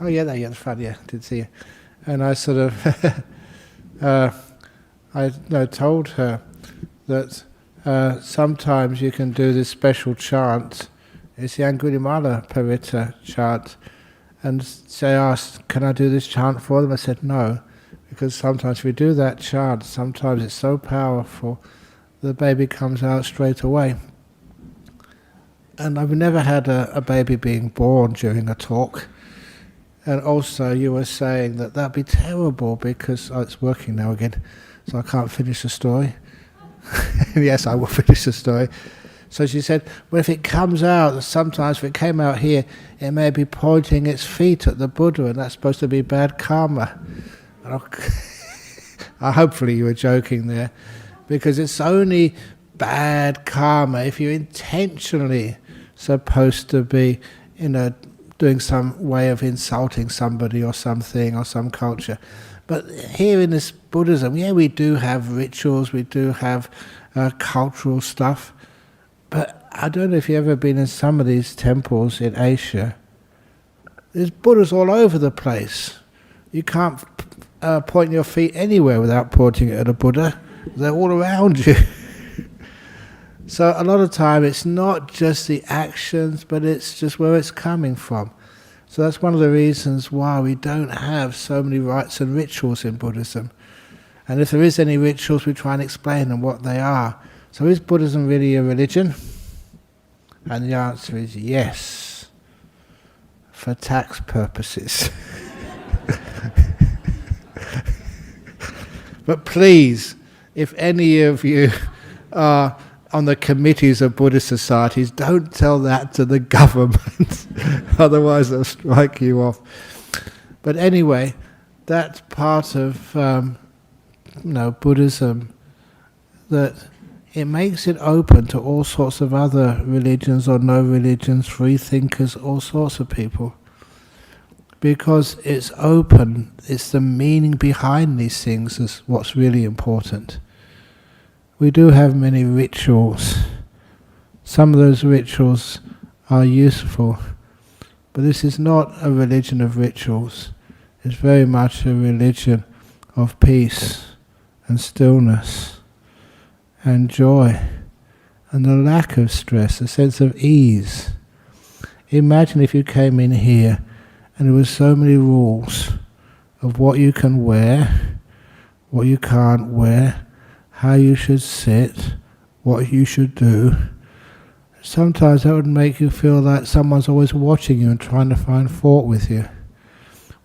Oh yeah, there, yeah, the front, yeah, did see you. And I sort of, I told her that sometimes you can do this special chant. It's the Angulimala Parita chant. And they asked, can I do this chant for them? I said no, because sometimes if we do that chant, sometimes it's so powerful, the baby comes out straight away. And I've never had a baby being born during a talk. And also you were saying that that'd be terrible because, it's working now again, so I can't finish the story. Yes, I will finish the story. So she said, well, if it comes out, sometimes if it came out here, it may be pointing its feet at the Buddha, and that's supposed to be bad karma. Hopefully you were joking there, because it's only bad karma if you're intentionally supposed to be, doing some way of insulting somebody or something or some culture. But here in this Buddhism, yeah, we do have rituals, we do have cultural stuff, but I don't know if you've ever been in some of these temples in Asia. There's Buddhas all over the place. You can't point your feet anywhere without pointing it at a Buddha. They're all around you. So a lot of time it's not just the actions, but it's just where it's coming from. So that's one of the reasons why we don't have so many rites and rituals in Buddhism. And if there is any rituals, we try and explain them what they are. So is Buddhism really a religion? And the answer is yes, for tax purposes. But please, if any of you are on the committees of Buddhist societies, don't tell that to the government, otherwise they'll strike you off. But anyway, that's part of Buddhism, that it makes it open to all sorts of other religions or no religions, free thinkers, all sorts of people. Because it's open, it's the meaning behind these things is what's really important. We do have many rituals. Some of those rituals are useful, but this is not a religion of rituals. It's very much a religion of peace and stillness and joy and the lack of stress, a sense of ease. Imagine if you came in here and there were so many rules of what you can wear, what you can't wear, how you should sit, what you should do. Sometimes that would make you feel like someone's always watching you and trying to find fault with you.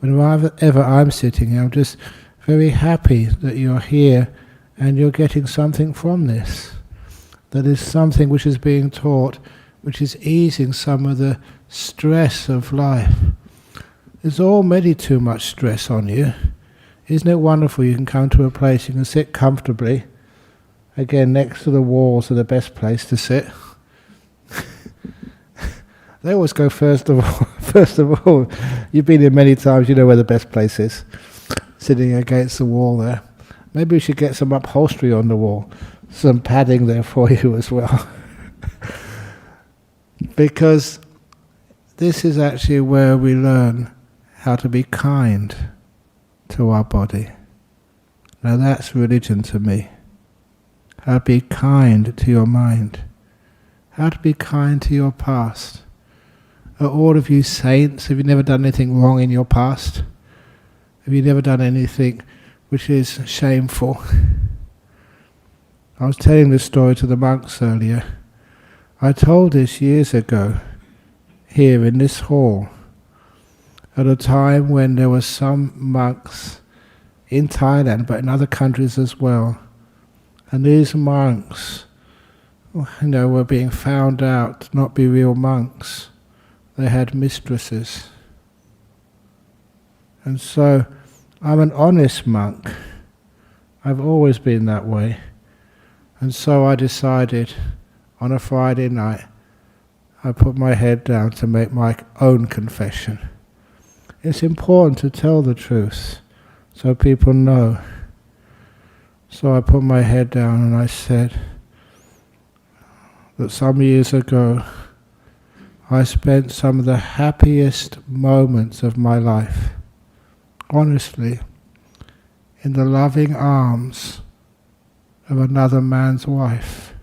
Whenever I'm sitting here, I'm just very happy that you're here and you're getting something from this. That is something which is being taught, which is easing some of the stress of life. There's already too much stress on you. Isn't it wonderful you can come to a place you can sit comfortably. Again, next to the walls are the best place to sit. They always go first of all. First of all, you've been here many times, you know where the best place is. Sitting against the wall there. Maybe we should get some upholstery on the wall. Some padding there for you as well. Because this is actually where we learn how to be kind to our body. Now that's religion to me. How to be kind to your mind. How to be kind to your past. Are all of you saints? Have you never done anything wrong in your past? Have you never done anything which is shameful? I was telling this story to the monks earlier. I told this years ago, here in this hall, at a time when there were some monks in Thailand, but in other countries as well. And these monks, were being found out to not be real monks. They had mistresses. And so, I'm an honest monk. I've always been that way. And so I decided, on a Friday night, I put my head down to make my own confession. It's important to tell the truth, so people know. So I put my head down and I said that some years ago I spent some of the happiest moments of my life, honestly, in the loving arms of another man's wife.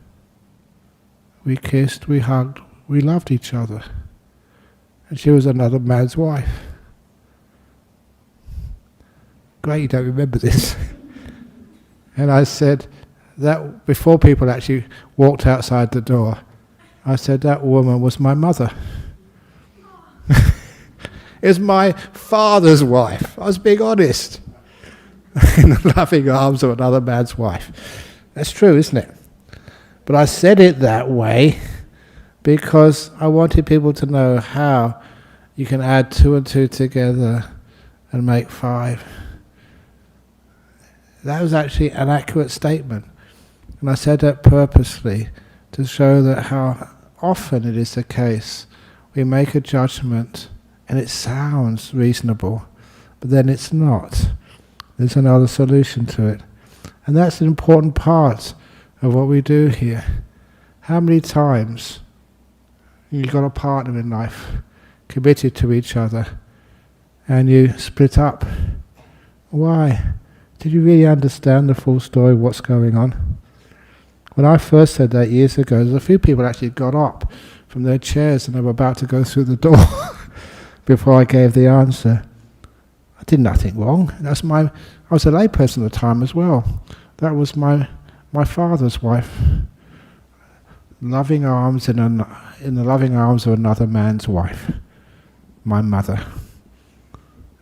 We kissed, we hugged, we loved each other. And she was another man's wife. Great, you don't remember this. And I said, that before people actually walked outside the door, I said, that woman was my mother. It's my father's wife. I was being honest. In the loving arms of another man's wife. That's true, isn't it? But I said it that way because I wanted people to know how you can add 2 and 2 together and make 5. That was actually an accurate statement. And I said that purposely to show that how often it is the case. We make a judgment and it sounds reasonable, but then it's not. There's another solution to it. And that's an important part of what we do here. How many times you've got a partner in life, committed to each other, and you split up? Why? Did you really understand the full story of what's going on? When I first said that years ago, there's a few people actually got up from their chairs and they were about to go through the door before I gave the answer. I did nothing wrong. I was a layperson at the time as well. That was my father's wife. Loving arms in the loving arms of another man's wife. My mother.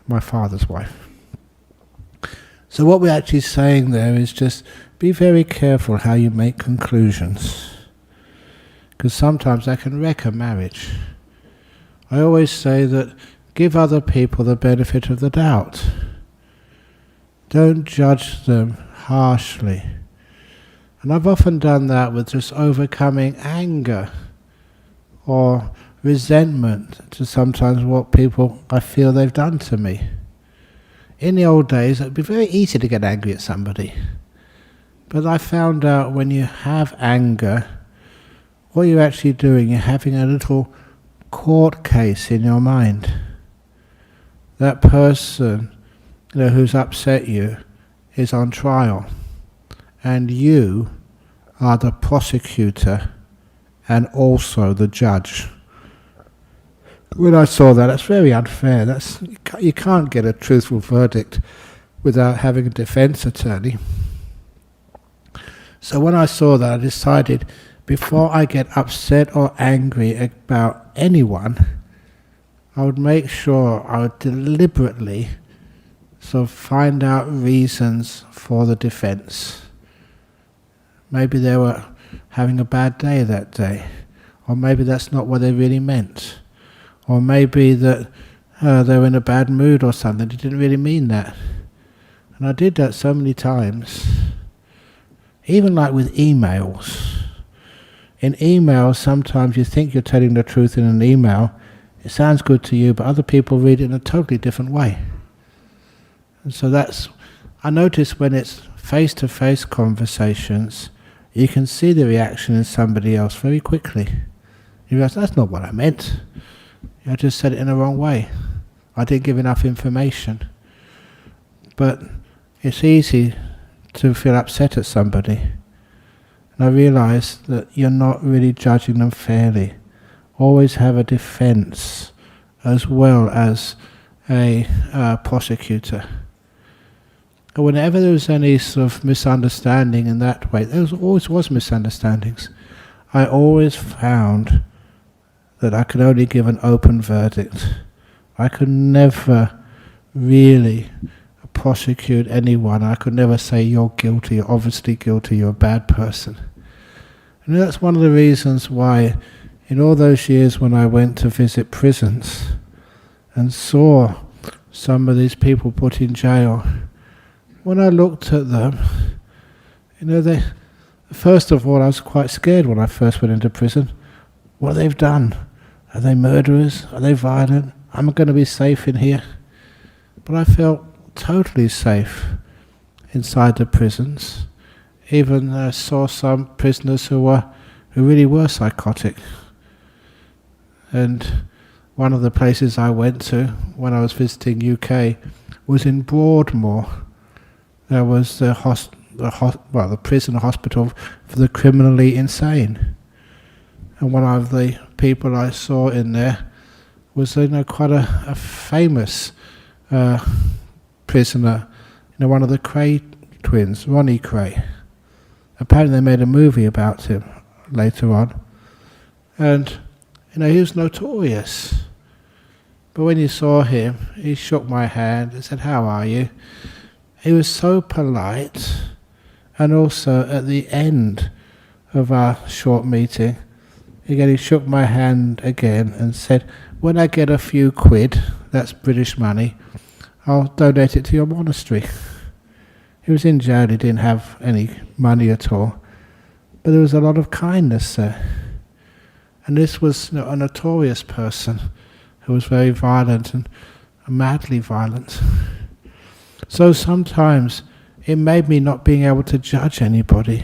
My father's wife. So what we're actually saying there is just be very careful how you make conclusions. Because sometimes that can wreck a marriage. I always say that give other people the benefit of the doubt. Don't judge them harshly. And I've often done that with just overcoming anger or resentment to sometimes what people I feel they've done to me. In the old days, it would be very easy to get angry at somebody. But I found out when you have anger, what you're actually doing, you're having a little court case in your mind. That person, who's upset you is on trial. And you are the prosecutor and also the judge. When I saw that, that's very unfair. You can't get a truthful verdict without having a defense attorney. So when I saw that, I decided before I get upset or angry about anyone, I would make sure I would deliberately sort of find out reasons for the defense. Maybe they were having a bad day that day, or maybe that's not what they really meant, or maybe that they were in a bad mood or something, they didn't really mean that. And I did that so many times. Even like with emails. In emails, sometimes you think you're telling the truth in an email, it sounds good to you, but other people read it in a totally different way. And so I notice when it's face-to-face conversations, you can see the reaction in somebody else very quickly. You realize, that's not what I meant. I just said it in the wrong way. I didn't give enough information. But it's easy to feel upset at somebody. And I realize that you're not really judging them fairly. Always have a defense as well as a prosecutor. And whenever there was any sort of misunderstanding in that way, there always was misunderstandings. I always found that I could only give an open verdict. I could never really prosecute anyone. I could never say, you're guilty, you're obviously guilty, you're a bad person. And that's one of the reasons why in all those years when I went to visit prisons and saw some of these people put in jail, when I looked at them, first of all I was quite scared when I first went into prison. What they've done? Are they murderers? Are they violent? Am I going to be safe in here? But I felt totally safe inside the prisons. Even saw some prisoners who really were psychotic. And one of the places I went to when I was visiting UK was in Broadmoor. There was the prison hospital for the criminally insane. And one of the people I saw in there was quite a famous prisoner, one of the Cray twins, Ronnie Cray. Apparently they made a movie about him later on. And he was notorious. But when you saw him, he shook my hand and said, "How are you?" He was so polite. And also at the end of our short meeting, he shook my hand again and said, "When I get a few quid, that's British money, I'll donate it to your monastery." He was in jail, he didn't have any money at all. But there was a lot of kindness there. And this was a notorious person who was very violent and madly violent. So sometimes it made me not being able to judge anybody.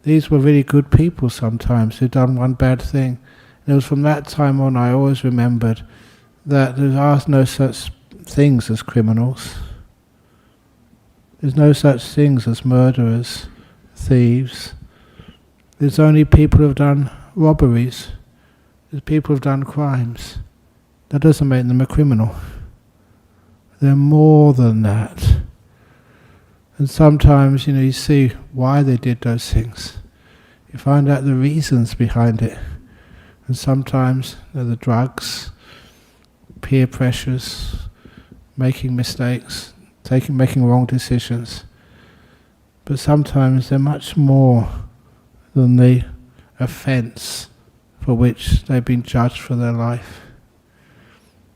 These were really good people sometimes who'd done one bad thing. And it was from that time on I always remembered that there are no such things as criminals. There's no such things as murderers, thieves. There's only people who've done robberies. There's people who've done crimes. That doesn't make them a criminal. They're more than that. And sometimes, you see why they did those things. You find out the reasons behind it. And sometimes they're the drugs, peer pressures, making mistakes, making wrong decisions. But sometimes they're much more than the offence for which they've been judged for their life.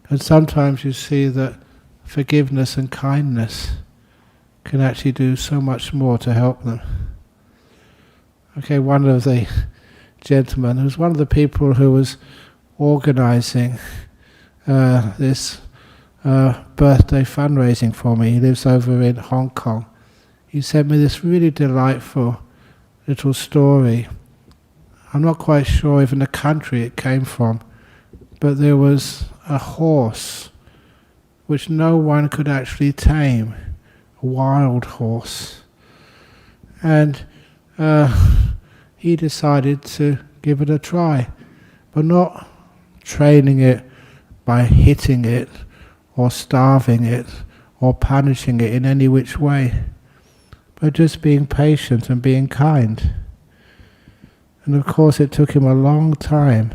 And sometimes you see that forgiveness and kindness can actually do so much more to help them. Okay, one of the gentlemen, who was one of the people who was organising this birthday fundraising for me, he lives over in Hong Kong. He sent me this really delightful little story. I'm not quite sure even the country it came from, but there was a horse which no one could actually tame, a wild horse. And he decided to give it a try, but not training it by hitting it or starving it or punishing it in any which way, but just being patient and being kind. And of course it took him a long time,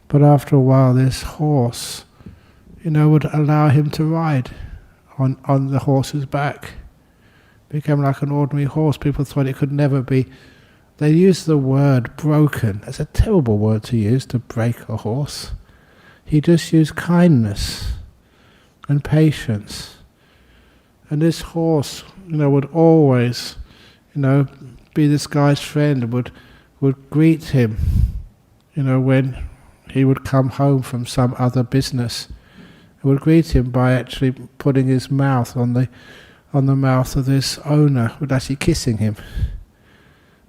but after a while this horse, would allow him to ride on the horse's back. It became like an ordinary horse. People thought it could never be. They used the word broken. That's a terrible word to use, to break a horse. He just used kindness and patience. And this horse, would always, be this guy's friend and would greet him, when he would come home from some other business. He would greet him by actually putting his mouth on the mouth of this owner, with actually kissing him.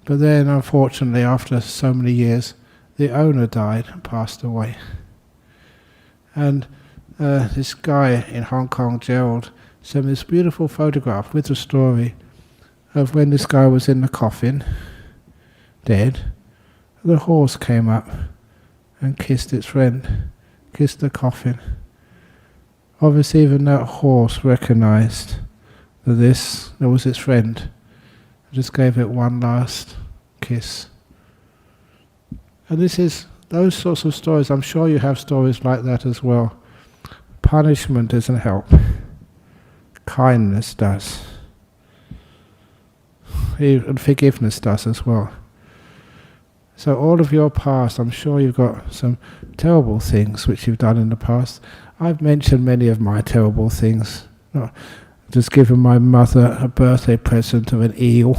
But then, unfortunately, after so many years, the owner died and passed away. And this guy in Hong Kong, Gerald, sent me this beautiful photograph with the story of when this guy was in the coffin, dead. The horse came up and kissed its friend, kissed the coffin. Obviously, even that horse recognized that that was its friend. I just gave it one last kiss. And this is those sorts of stories. I'm sure you have stories like that as well. Punishment doesn't help. Kindness does. And forgiveness does as well. So all of your past, I'm sure you've got some terrible things which you've done in the past. I've mentioned many of my terrible things. Just given my mother a birthday present of an eel.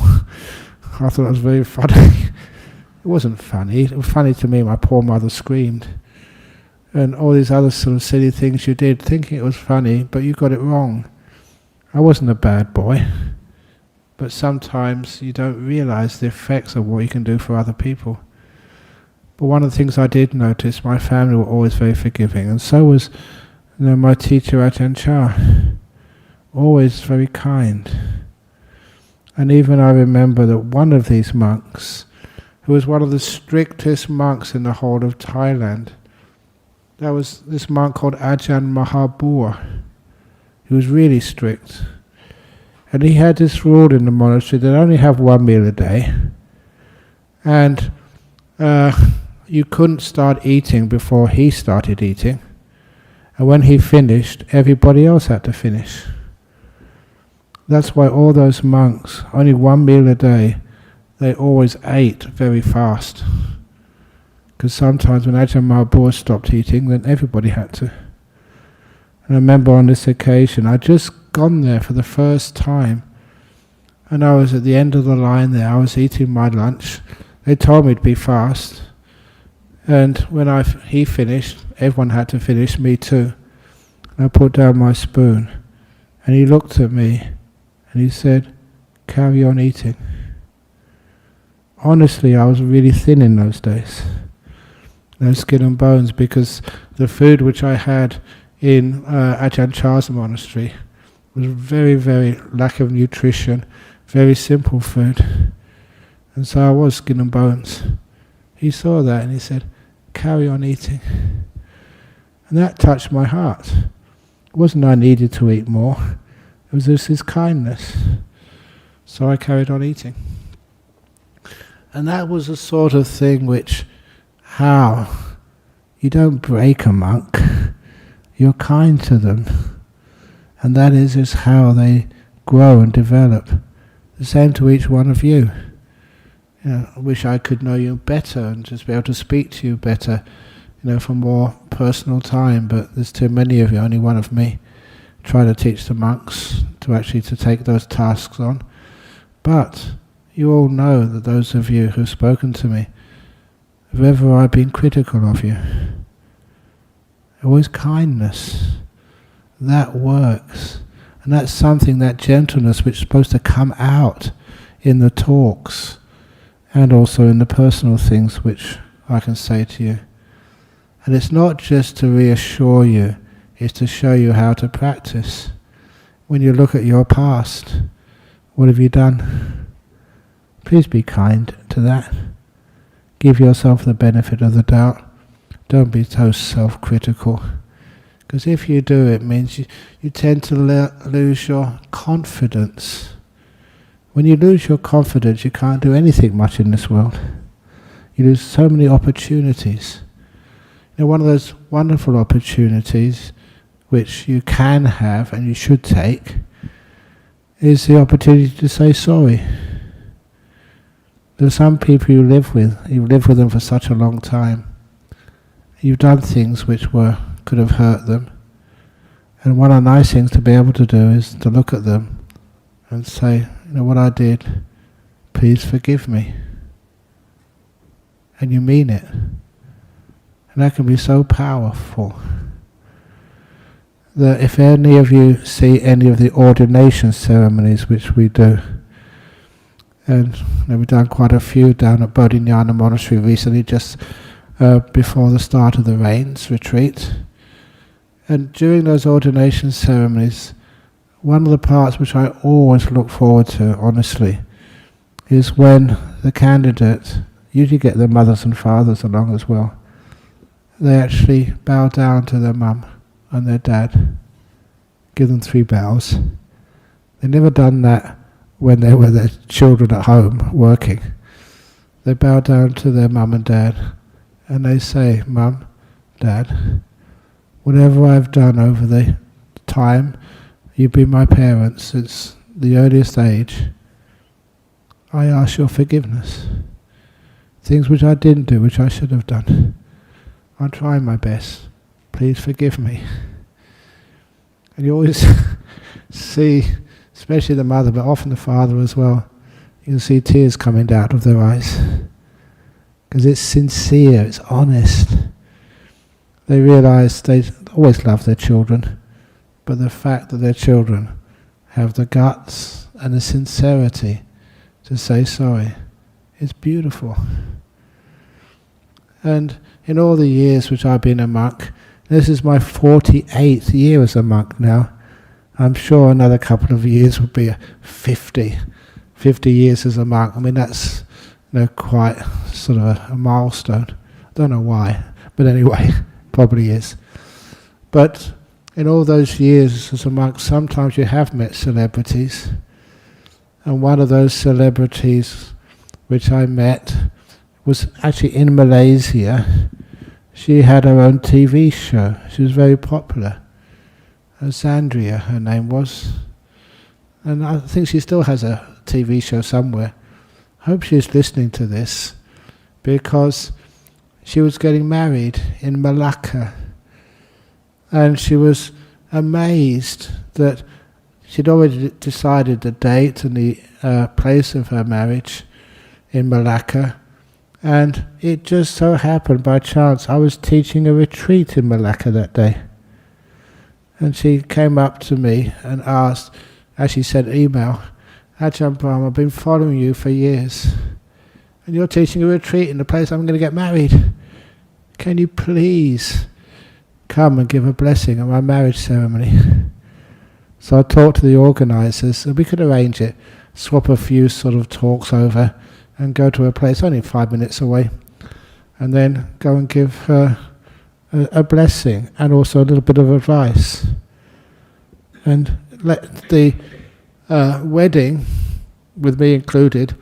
I thought it was very funny. It wasn't funny. It was funny to me. My poor mother screamed. And all these other sort of silly things you did, thinking it was funny, but you got it wrong. I wasn't a bad boy. But sometimes you don't realize the effects of what you can do for other people. But one of the things I did notice, my family were always very forgiving, and so was my teacher Ajahn Chah, always very kind. And even I remember that one of these monks, who was one of the strictest monks in the whole of Thailand, there was this monk called Ajahn Brahm, who was really strict. And he had this rule in the monastery that only have one meal a day, and you couldn't start eating before he started eating, and when he finished, everybody else had to finish. That's why all those monks, only one meal a day, they always ate very fast. Because sometimes when Ajahn Brahm stopped eating, then everybody had to. And I remember on this occasion, I'd just gone there for the first time, and I was at the end of the line there, I was eating my lunch. They told me to be fast, and when he finished, everyone had to finish, me too. And I put down my spoon, and he looked at me, and he said, "Carry on eating." Honestly, I was really thin in those days. No skin and bones, because the food which I had in Ajahn Chah's monastery was very, very lack of nutrition, very simple food. And so I was skin and bones. He saw that and he said, "Carry on eating." And that touched my heart. It wasn't I needed to eat more, it was just his kindness. So I carried on eating. And that was the sort of thing which, how you don't break a monk, you're kind to them. And that is how they grow and develop. The same to each one of you. I wish I could know you better and just be able to speak to you better, for more personal time, but there's too many of you, only one of me. Try to teach the monks to take those tasks on. But you all know that those of you who've spoken to me, if ever I've been critical of you, always kindness, that works. And that's something, that gentleness which is supposed to come out in the talks and also in the personal things which I can say to you. And it's not just to reassure you, it's to show you how to practice. When you look at your past, what have you done? Please be kind to that. Give yourself the benefit of the doubt. Don't be so self-critical. Because if you do, it means you tend to lose your confidence. When you lose your confidence, you can't do anything much in this world. You lose so many opportunities. One of those wonderful opportunities which you can have and you should take is the opportunity to say sorry. There are some people you've lived with them for such a long time. You've done things which could have hurt them. And one of the nice things to be able to do is to look at them and say, what I did, please forgive me. And you mean it. And that can be so powerful that if any of you see any of the ordination ceremonies which we do, and we've done quite a few down at Bodhinyana Monastery recently, just before the start of the Rains retreat. And during those ordination ceremonies, one of the parts which I always look forward to, honestly, is when the candidate, usually get their mothers and fathers along as well, they actually bow down to their mum and their dad, give them 3 bows. They've never done that when they were their children at home working. They bow down to their mum and dad and they say, "Mum, Dad, whatever I've done over the time you've been my parents since the earliest age, I ask your forgiveness. Things which I didn't do, which I should have done. I'm trying my best. Please forgive me." And you always see, especially the mother, but often the father as well, you can see tears coming out of their eyes. Because it's sincere, it's honest. They realize they always love their children, but the fact that their children have the guts and the sincerity to say sorry is beautiful. And in all the years which I've been a monk, this is my 48th year as a monk now. I'm sure another couple of years will be 50 years as a monk. I mean, that's quite sort of a milestone. I don't know why, but anyway, probably is. But in all those years as a monk, sometimes you have met celebrities. And one of those celebrities which I met was actually in Malaysia. She had her own TV show. She was very popular. Zandria, her name was. And I think she still has a TV show somewhere. I hope she's listening to this, because she was getting married in Malacca. And she was amazed that she'd already decided the date and the place of her marriage in Malacca. And it just so happened by chance I was teaching a retreat in Malacca that day. And she came up to me and asked, as she sent an email, Ajahn Brahm, I've been following you for years. And you're teaching a retreat in the place I'm going to get married. Can you please come and give a blessing at my marriage ceremony? So I talked to the organisers, and we could arrange it, swap a few sort of talks over, and go to a place only 5 minutes away, and then go and give her a blessing and also a little bit of advice. And let the wedding, with me included,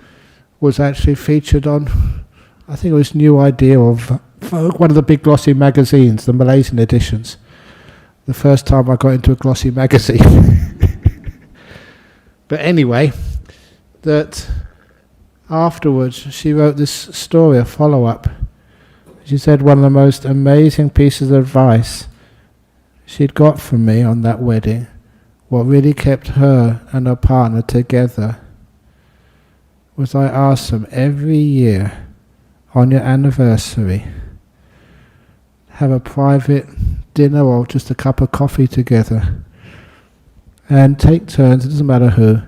was actually featured on, I think it was New Idea of one of the big glossy magazines, the Malaysian editions. The first time I got into a glossy magazine. But anyway, that afterwards she wrote this story, a follow-up. She said one of the most amazing pieces of advice she'd got from me on that wedding, what really kept her and her partner together, was I asked them every year on your anniversary, have a private dinner or just a cup of coffee together, and take turns, it doesn't matter who,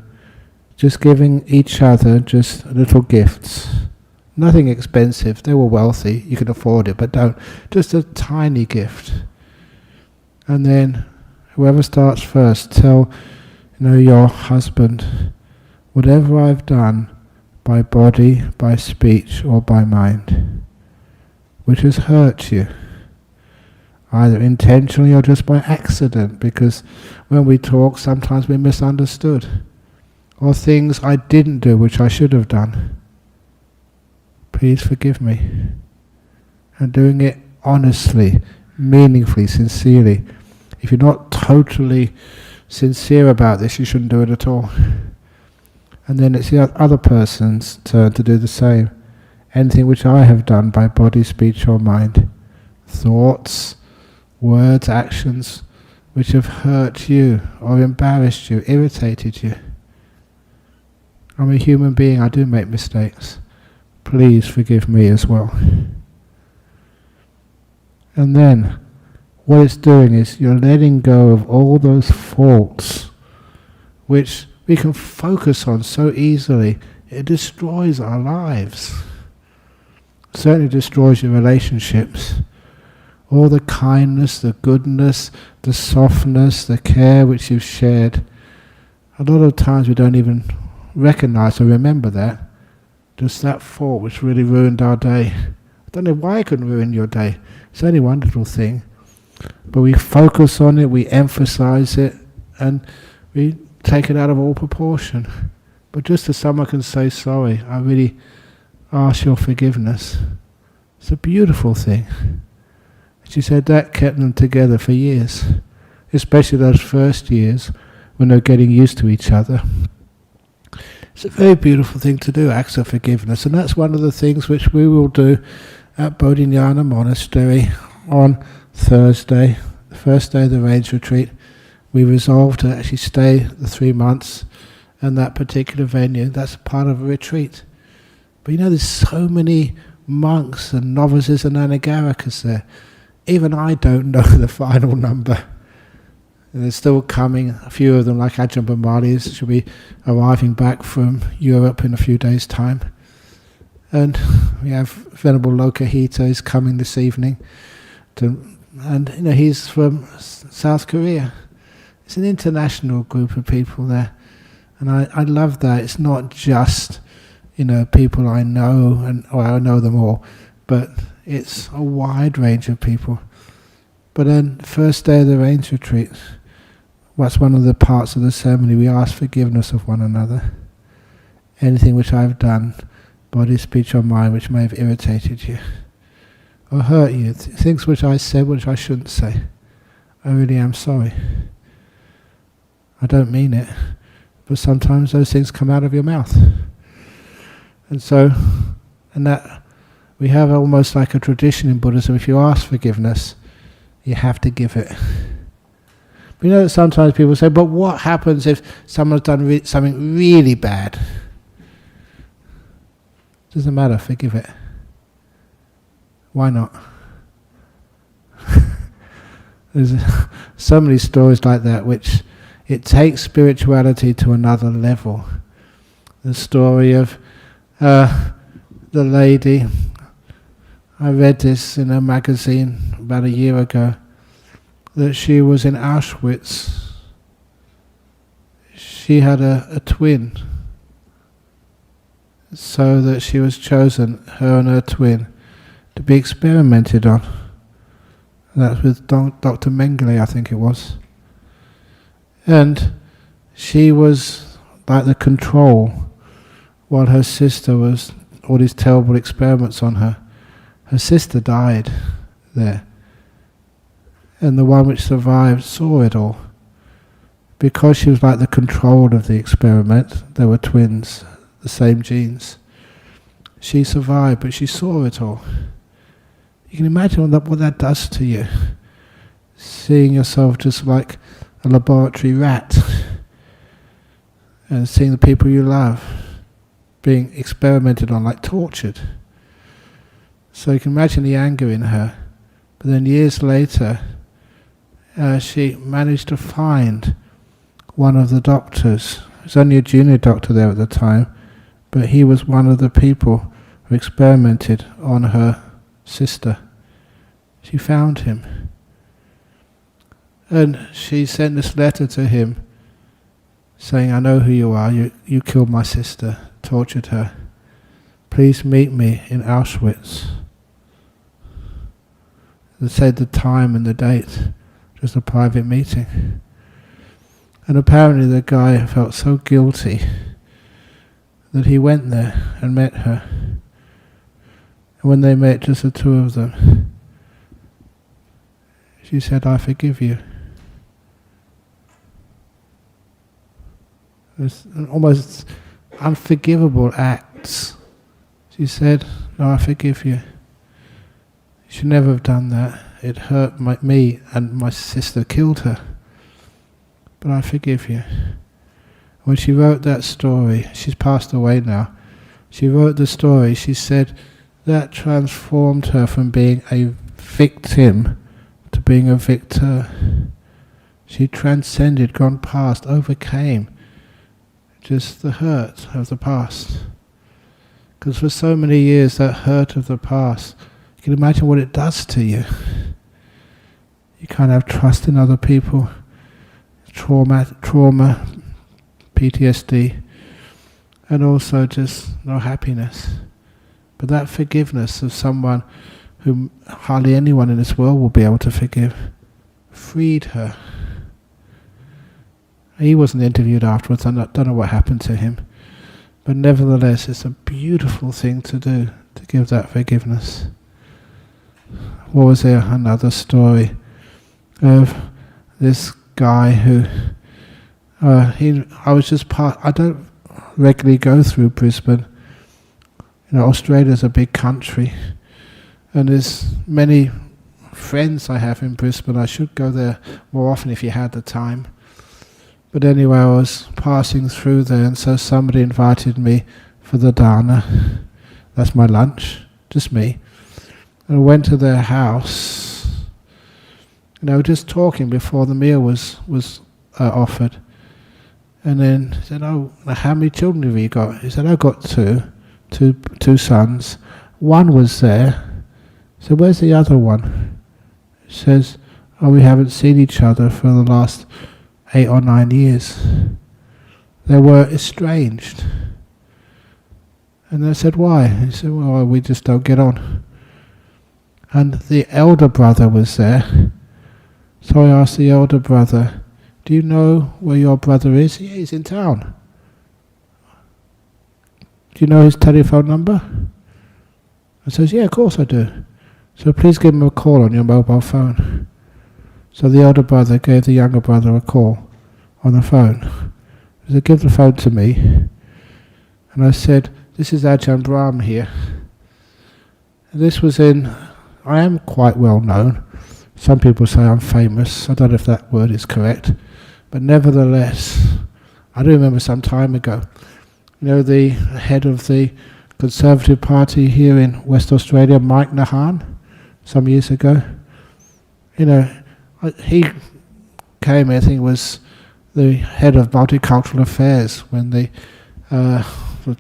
just giving each other just little gifts. Nothing expensive. They were wealthy, you can afford it, but don't. Just a tiny gift. And then whoever starts first, tell your husband, whatever I've done by body, by speech, or by mind, which has hurt you, either intentionally or just by accident, because when we talk sometimes we're misunderstood, or things I didn't do which I should have done. Please forgive me. And doing it honestly, meaningfully, sincerely. If you're not totally sincere about this, you shouldn't do it at all. And then it's the other person's turn to do the same. Anything which I have done by body, speech or mind, thoughts, words, actions, which have hurt you or embarrassed you, irritated you. I'm a human being, I do make mistakes. Please forgive me as well. And then, what it's doing is you're letting go of all those faults which we can focus on so easily. It destroys our lives. It certainly destroys your relationships. All the kindness, the goodness, the softness, the care which you've shared. A lot of times we don't even recognize or remember that. Just that fault which really ruined our day. I don't know why it couldn't ruin your day. It's only one little thing. But we focus on it, we emphasize it, and we take it out of all proportion. But just as someone can say, sorry, I really ask your forgiveness. It's a beautiful thing. She said that kept them together for years. Especially those first years when they're getting used to each other. It's a very beautiful thing to do, acts of forgiveness, and that's one of the things which we will do at Bodhinyana Monastery on Thursday, the first day of the rains retreat. We resolved to actually stay the 3 months in that particular venue. That's part of a retreat. But there's so many monks and novices and anagarikas there. Even I don't know the final number. And they're still coming, a few of them like Ajahn Brahm should be arriving back from Europe in a few days' time. And we have Venerable Lokahita is coming this evening, and he's from South Korea. It's an international group of people there, and I love that. It's not just people I know, or I know them all, but it's a wide range of people. But then, first day of the Rains Retreat, what's one of the parts of the ceremony? We ask forgiveness of one another. Anything which I've done, body, speech or mind, which may have irritated you or hurt you, things which I said which I shouldn't say, I really am sorry. I don't mean it, but sometimes those things come out of your mouth. And that we have almost like a tradition in Buddhism. If you ask forgiveness, you have to give it. But that sometimes people say, but what happens if someone's done something really bad? Doesn't matter, forgive it. Why not? There's so many stories like that which it takes spirituality to another level. The story of the lady, I read this in a magazine about a year ago, that she was in Auschwitz. She had a twin, so that she was chosen, her and her twin, to be experimented on. And that's with Dr. Mengele, I think it was. And she was like the control, while her sister was all these terrible experiments on her. Her sister died there. And the one which survived saw it all. Because she was like the control of the experiment, they were twins, the same genes. She survived, but she saw it all. You can imagine what that does to you. Seeing yourself just like a laboratory rat, and seeing the people you love being experimented on, like tortured. So you can imagine the anger in her. But then years later, she managed to find one of the doctors. There was only a junior doctor there at the time, but he was one of the people who experimented on her sister. She found him. And she sent this letter to him saying, I know who you are, you killed my sister, tortured her. Please meet me in Auschwitz. They said the time and the date, just a private meeting. And apparently the guy felt so guilty that he went there and met her. And when they met, just the two of them, she said, I forgive you. It's almost unforgivable acts. She said, no, I forgive you. You should never have done that. It hurt me, and my sister killed her. But I forgive you. When she wrote that story, she's passed away now, she wrote the story, she said that transformed her from being a victim to being a victor. She transcended, gone past, overcame just the hurt of the past. Because for so many years, that hurt of the past, you can imagine what it does to you. You can't have trust in other people, trauma, PTSD, and also just no happiness. But that forgiveness of someone whom hardly anyone in this world will be able to forgive freed her. He wasn't interviewed afterwards, I don't know what happened to him. But nevertheless, it's a beautiful thing to do, to give that forgiveness. What was there? Another story of this guy who, I don't regularly go through Brisbane. Australia's a big country, and there's many friends I have in Brisbane. I should go there more often if you had the time. But anyway, I was passing through there, and so somebody invited me for the dana. That's my lunch, just me. And I went to their house. Just talking before the meal was offered. And then he said, "Oh, how many children have you got?" He said, "I've got two two sons. One was there. So where's the other one? It says, oh, we haven't seen each other for the last 8 or 9 years. They were estranged. And I said, why? He said, well, we just don't get on. And the elder brother was there. So I asked the elder brother, do you know where your brother is? Yeah, he's in town. Do you know his telephone number? I says, yeah, of course I do. So please give him a call on your mobile phone. So the elder brother gave the younger brother a call on the phone. He said, give the phone to me. And I said, this is Ajahn Brahm here. And this was I am quite well known. Some people say I'm famous. I don't know if that word is correct. But nevertheless, I do remember some time ago, the head of the Conservative Party here in West Australia, Mike Nahan, some years ago. He came, I think, was the head of multicultural affairs when the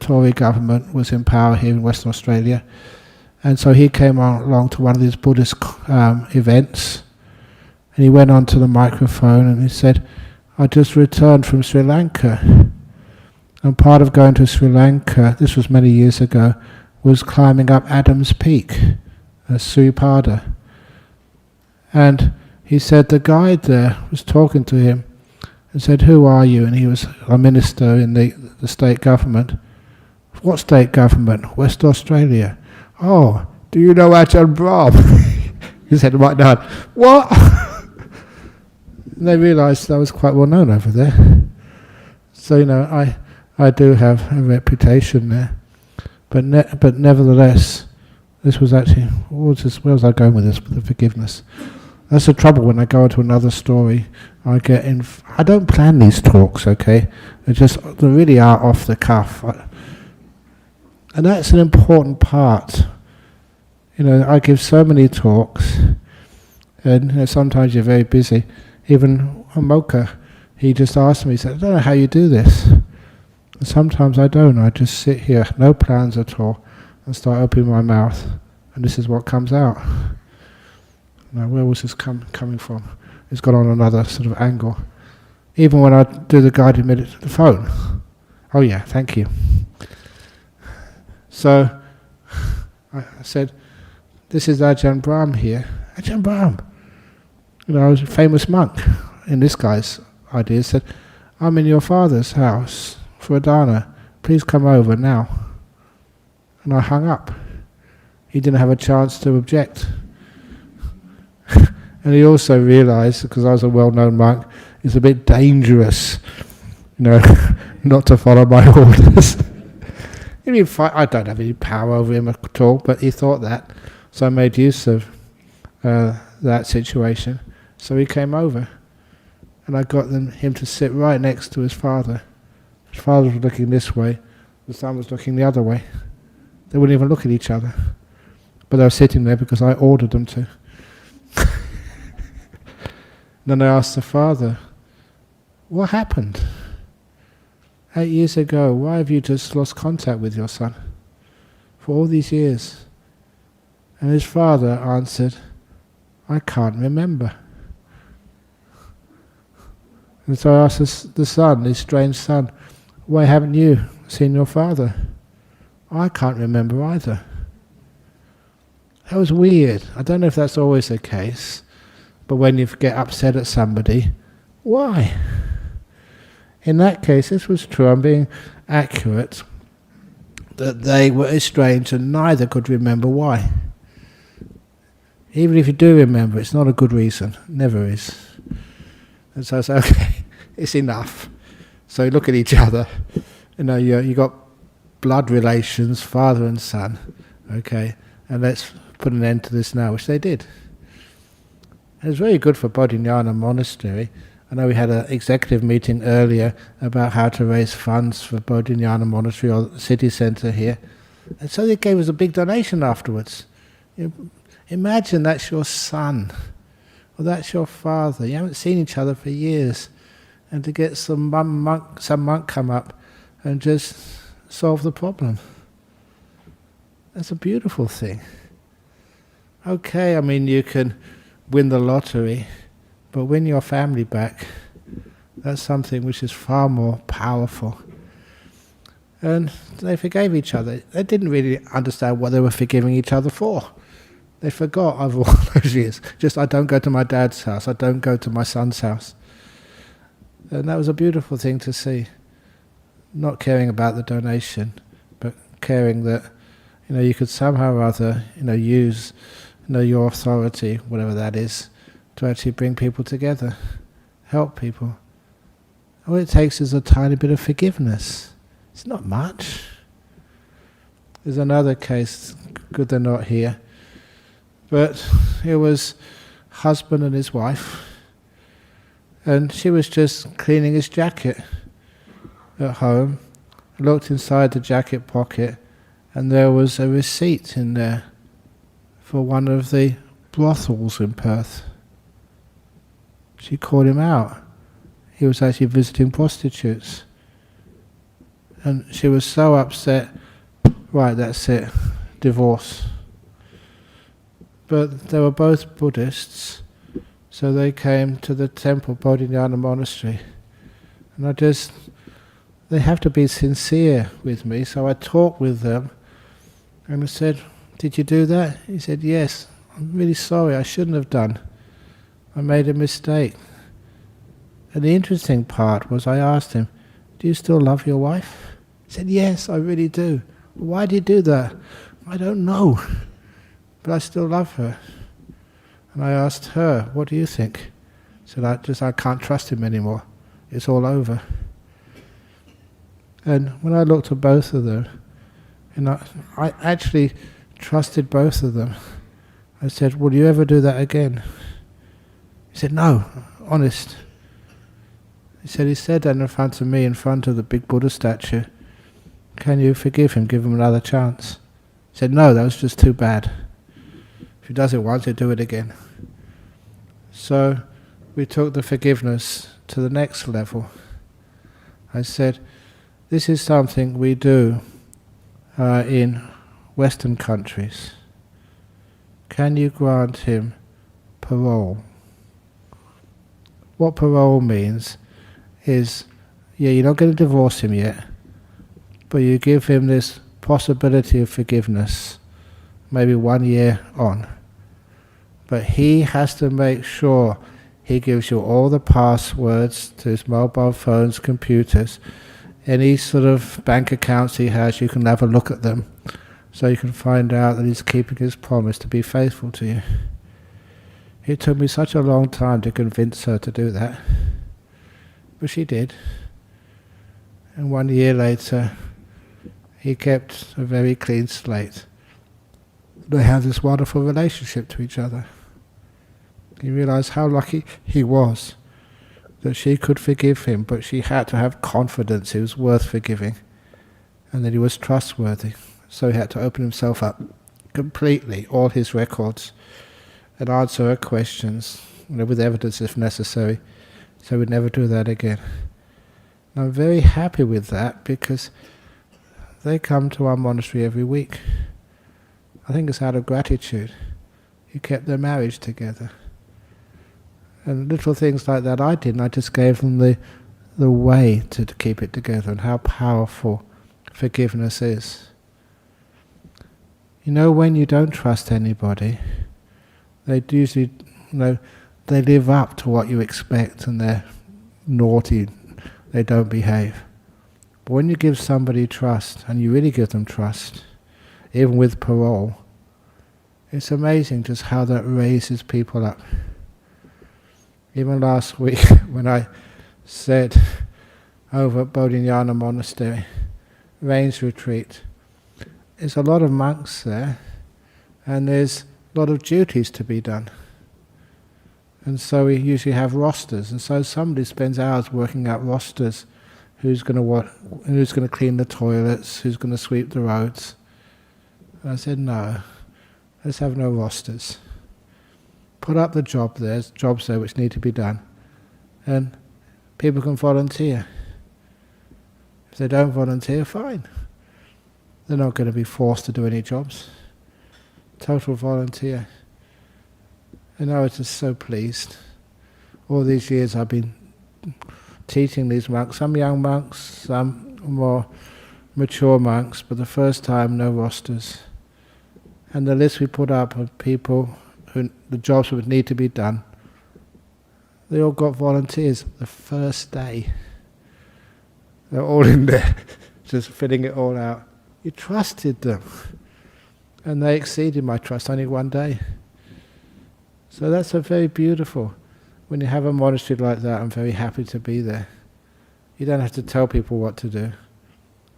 Tory government was in power here in Western Australia. And so he came along to one of these Buddhist events, and he went onto the microphone and he said, I just returned from Sri Lanka. And part of going to Sri Lanka, this was many years ago, was climbing up Adam's Peak, Suripada. And he said the guide there was talking to him and said, who are you? And he was a minister in the state government. What state government? West Australia. Oh, do you know Ajahn Brahm? He said, right now, what? And they realised I was quite well known over there. So, I do have a reputation there. But nevertheless, this was actually, where was I going with this, with the forgiveness? That's the trouble when I go into another story. I don't plan these talks, okay? They really are off the cuff. And that's an important part. I give so many talks, and sometimes you're very busy. Even Dhammaloka, he just asked me, he said, I don't know how you do this. And sometimes I don't. I just sit here, no plans at all, and start opening my mouth, and this is what comes out. Now, where was this coming from? It's got on another sort of angle. Even when I do the guided meditation, the phone. Oh yeah, thank you. So, I said, this is Ajahn Brahm here. Ajahn Brahm. I was a famous monk. In this guy's idea, said, I'm in your father's house for a dana. Please come over now. And I hung up. He didn't have a chance to object. And he also realised, because I was a well-known monk, it's a bit dangerous, not to follow my orders. I don't have any power over him at all, but he thought that. So I made use of that situation. So he came over, and I got him to sit right next to his father. His father was looking this way, the son was looking the other way. They wouldn't even look at each other. But they were sitting there because I ordered them to. Then I asked the father, what happened? 8 years ago, why have you just lost contact with your son? For all these years. And his father answered, I can't remember. And so I asked the son, his strange son, why haven't you seen your father? I can't remember either. That was weird. I don't know if that's always the case, but when you get upset at somebody, why? In that case, this was true. I'm being accurate, that they were estranged and neither could remember why. Even if you do remember, it's not a good reason. Never is. And so I say, okay, it's enough. So you look at each other. You got blood relations, father and son. Okay, and let's put an end to this now, which they did. And it was very good for Bodhinyana Monastery. I know we had an executive meeting earlier about how to raise funds for Bodhinyana Monastery or the city centre here. And so they gave us a big donation afterwards. Imagine that's your son, or that's your father. You haven't seen each other for years. And to get some monk come up and just solve the problem. That's a beautiful thing. Okay, I mean, you can win the lottery, but win your family back. That's something which is far more powerful. And they forgave each other. They didn't really understand what they were forgiving each other for. They forgot over all those years. Just, I don't go to my dad's house, I don't go to my son's house. And that was a beautiful thing to see. Not caring about the donation, but caring that, you could somehow or other, use, your authority, whatever that is, to actually bring people together, help people. All it takes is a tiny bit of forgiveness. It's not much. There's another case, good they're not here, but it was husband and his wife, and she was just cleaning his jacket at home. I looked inside the jacket pocket, and there was a receipt in there for one of the brothels in Perth. She called him out. He was actually visiting prostitutes. And she was so upset. Right, that's it. Divorce. But they were both Buddhists, so they came to the temple, Bodhinyana monastery. And they have to be sincere with me, so I talked with them, and I said, "Did you do that?" He said, "Yes, I'm really sorry, I shouldn't have done. I made a mistake." And the interesting part was I asked him, "Do you still love your wife?" He said, "Yes, I really do." "Why do you do that?" "I don't know, but I still love her." And I asked her, "What do you think?" She said, I can't trust him anymore. It's all over. And when I looked at both of them, I actually trusted both of them. I said, "Will you ever do that again?" He said, "No, honest." He said that in front of me, in front of the big Buddha statue. "Can you forgive him, give him another chance?" He said, "No, that was just too bad. If he does it once, he'll do it again." So we took the forgiveness to the next level. I said, "This is something we do in Western countries. Can you grant him parole?" What parole means is, you're not going to divorce him yet, but you give him this possibility of forgiveness, maybe 1 year on. But he has to make sure he gives you all the passwords to his mobile phones, computers, any sort of bank accounts he has, you can have a look at them, so you can find out that he's keeping his promise to be faithful to you. It took me such a long time to convince her to do that, but she did. And 1 year later, he kept a very clean slate. They had this wonderful relationship to each other. He realized how lucky he was that she could forgive him, but she had to have confidence he was worth forgiving, and that he was trustworthy. So he had to open himself up completely, all his records, and answer her questions, with evidence if necessary, so we'd never do that again. And I'm very happy with that, because they come to our monastery every week. I think it's out of gratitude. He kept their marriage together. And little things like that I did, and I just gave them the way to keep it together, and how powerful forgiveness is. When you don't trust anybody, they usually, they live up to what you expect, and they're naughty, they don't behave. But when you give somebody trust, and you really give them trust, even with parole, it's amazing just how that raises people up. Even last week, when I said over at Bodhinyana Monastery, Rains Retreat, there's a lot of monks there, and there's a lot of duties to be done. And so we usually have rosters, and so somebody spends hours working out rosters. Who's going to clean the toilets? Who's going to sweep the roads? And I said, no, let's have no rosters. Put up the job there, there's jobs there which need to be done, and people can volunteer. If they don't volunteer, fine. They're not going to be forced to do any jobs. Total volunteer. And I was just so pleased. All these years I've been teaching these monks, some young monks, some more mature monks, but the first time no rosters. And the list we put up of people who the jobs would need to be done, they all got volunteers the first day. They're all in there, just filling it all out. You trusted them. And they exceeded my trust only one day. So that's a very beautiful. When you have a monastery like that, I'm very happy to be there. You don't have to tell people what to do.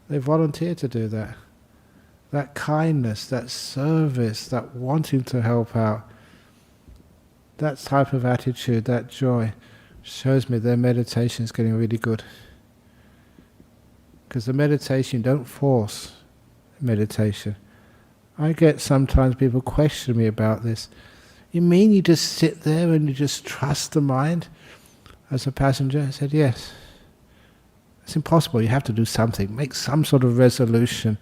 They volunteer to do that. That kindness, that service, that wanting to help out, that type of attitude, that joy, shows me their meditation is getting really good. Because the meditation, don't force meditation. I get sometimes people question me about this. You mean you just sit there and you just trust the mind? As a passenger, I said, yes. It's impossible. You have to do something. Make some sort of resolution.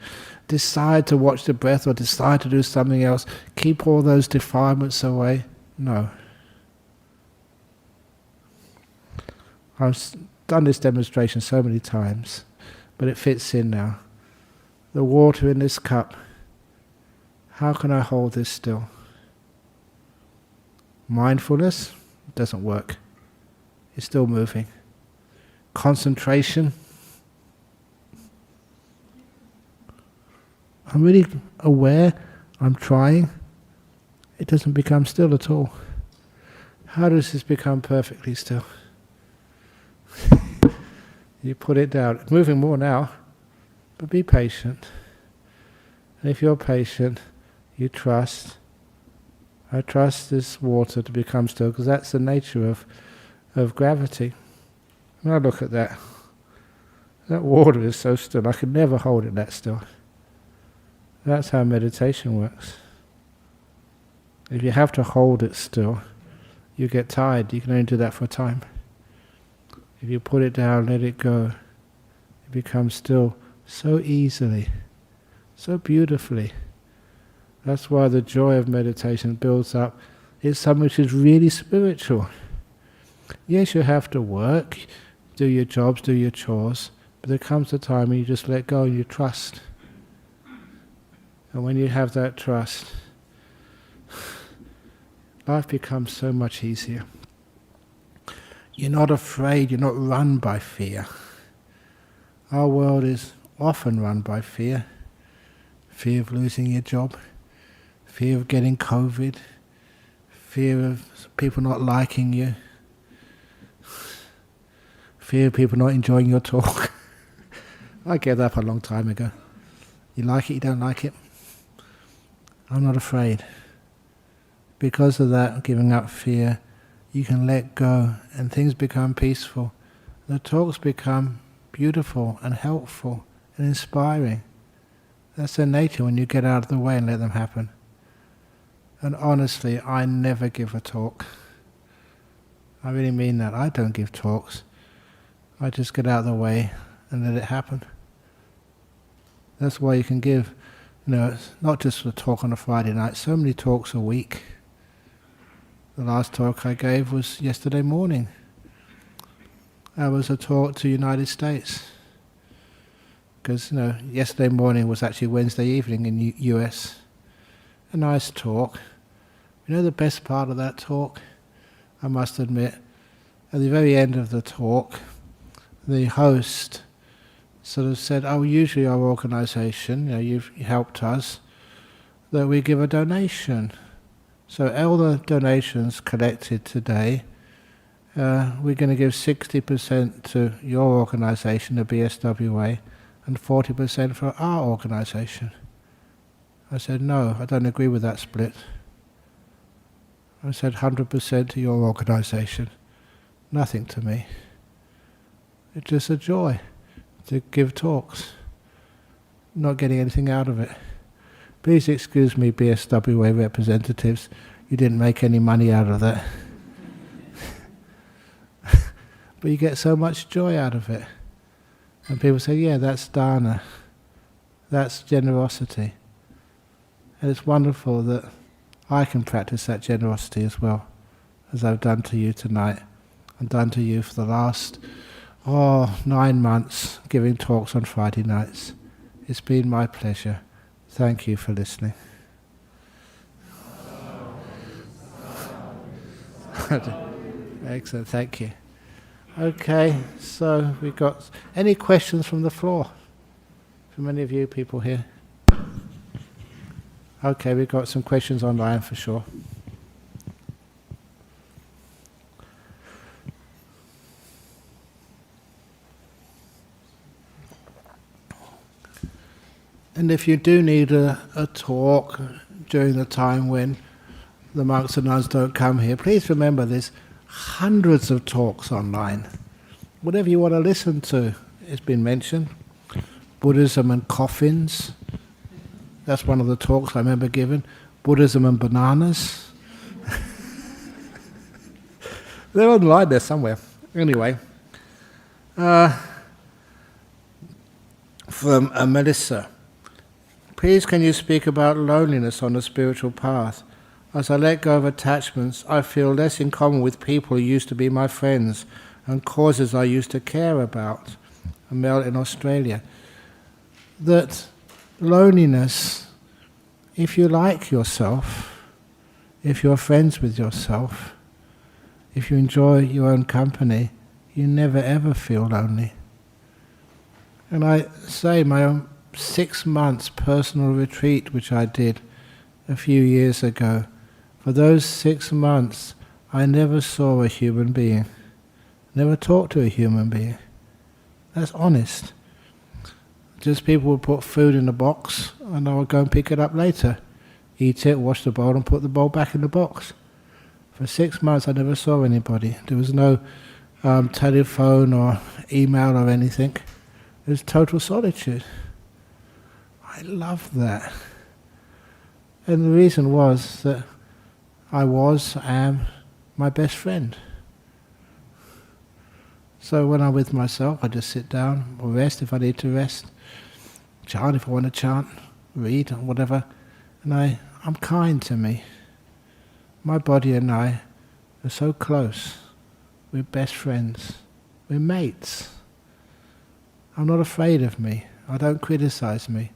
Decide to watch the breath or decide to do something else. Keep all those defilements away. No. I've done this demonstration so many times, but it fits in now. The water in this cup, how can I hold this still? Mindfulness doesn't work. It's still moving. Concentration. I'm really aware, I'm trying. It doesn't become still at all. How does this become perfectly still? You put it down. It's moving more now, but be patient. And if you're patient, you trust. I trust this water to become still, because that's the nature of gravity. And I look at that. That water is so still. I could never hold it that still. That's how meditation works. If you have to hold it still, you get tired. You can only do that for a time. If you put it down, let it go, it becomes still so easily, so beautifully. That's why the joy of meditation builds up. It's something which is really spiritual. Yes, you have to work, do your jobs, do your chores, but there comes a time when you just let go and you trust. And when you have that trust, life becomes so much easier. You're not afraid, you're not run by fear. Our world is often run by fear. Fear of losing your job, fear of getting COVID, fear of people not liking you, fear of people not enjoying your talk. I gave that up a long time ago. You like it, you don't like it. I'm not afraid. Because of that, giving up fear, you can let go and things become peaceful. The talks become beautiful and helpful and inspiring. That's their nature when you get out of the way and let them happen. And honestly, I never give a talk. I really mean that. I don't give talks. I just get out of the way and let it happen. That's why you can give, it's not just a talk on a Friday night, so many talks a week. The last talk I gave was yesterday morning. That was a talk to United States. Because, yesterday morning was actually Wednesday evening in US. A nice talk. The best part of that talk? I must admit, at the very end of the talk, the host sort of said, usually our organisation, you've helped us, that we give a donation. So all the donations collected today, we're going to give 60% to your organisation, the BSWA, and 40% for our organisation. I said, no, I don't agree with that split. I said 100% to your organisation, nothing to me. It's just a joy to give talks, not getting anything out of it. Please excuse me, BSWA representatives, you didn't make any money out of that. But you get so much joy out of it. And people say, yeah, that's dana. That's generosity. And it's wonderful that I can practice that generosity as well, as I've done to you tonight, and done to you for the last 9 months, giving talks on Friday nights. It's been my pleasure. Thank you for listening. Excellent, thank you. Okay, so we've got any questions from the floor? From any of you people here? Okay, we've got some questions online for sure. And if you do need a talk during the time when the monks and nuns don't come here, please remember there's hundreds of talks online. Whatever you want to listen to has been mentioned. Buddhism and coffins. That's one of the talks I remember giving. Buddhism and bananas. They're online there somewhere. Anyway. From Melissa. Please can you speak about loneliness on the spiritual path? As I let go of attachments, I feel less in common with people who used to be my friends and causes I used to care about. A male in Australia. That loneliness, if you like yourself, if you're friends with yourself, if you enjoy your own company, you never ever feel lonely. And I say my own 6 months personal retreat which I did a few years ago, for those 6 months I never saw a human being, never talked to a human being. That's honest. Just people would put food in a box and I would go and pick it up later, eat it, wash the bowl and put the bowl back in the box. For 6 months I never saw anybody. There was no telephone or email or anything. It was total solitude. I loved that. And the reason was that I am my best friend. So when I'm with myself, I just sit down or rest if I need to rest, chant if I want to chant, read or whatever, and I'm kind to me. My body and I are so close. We're best friends. We're mates. I'm not afraid of me. I don't criticize me.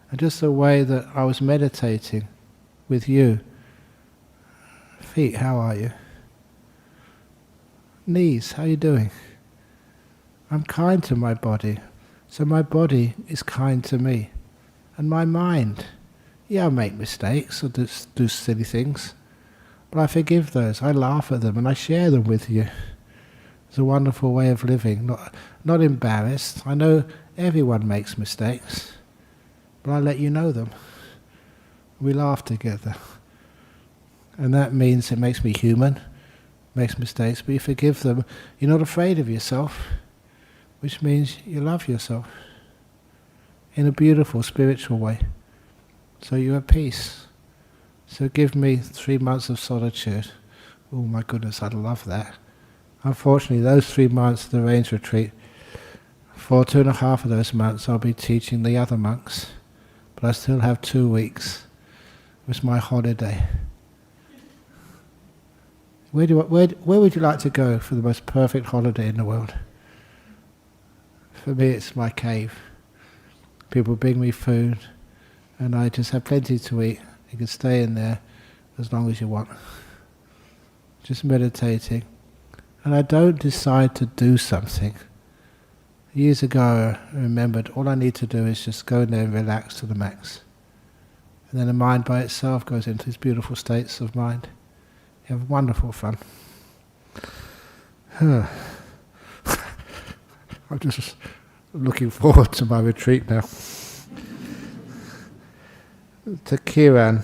And just the way that I was meditating with you. Feet, how are you? Knees, how are you doing? I'm kind to my body. So my body is kind to me. And my mind, yeah, I make mistakes or do silly things. But I forgive those. I laugh at them and I share them with you. It's a wonderful way of living. Not embarrassed. I know everyone makes mistakes. But I let you know them. We laugh together. And that means it makes me human, makes mistakes, but you forgive them. You're not afraid of yourself, which means you love yourself in a beautiful spiritual way. So you're at peace. So give me 3 months of solitude. Oh my goodness, I'd love that. Unfortunately, those 3 months of the Range Retreat, for 2.5 of those months I'll be teaching the other monks. But I still have 2 weeks. It was my holiday. Where would you like to go for the most perfect holiday in the world? For me it's my cave. People bring me food and I just have plenty to eat. You can stay in there as long as you want. Just meditating. And I don't decide to do something. Years ago I remembered all I need to do is just go in there and relax to the max. And then the mind by itself goes into these beautiful states of mind. You have wonderful fun. I'm just looking forward to my retreat now. To Kiran.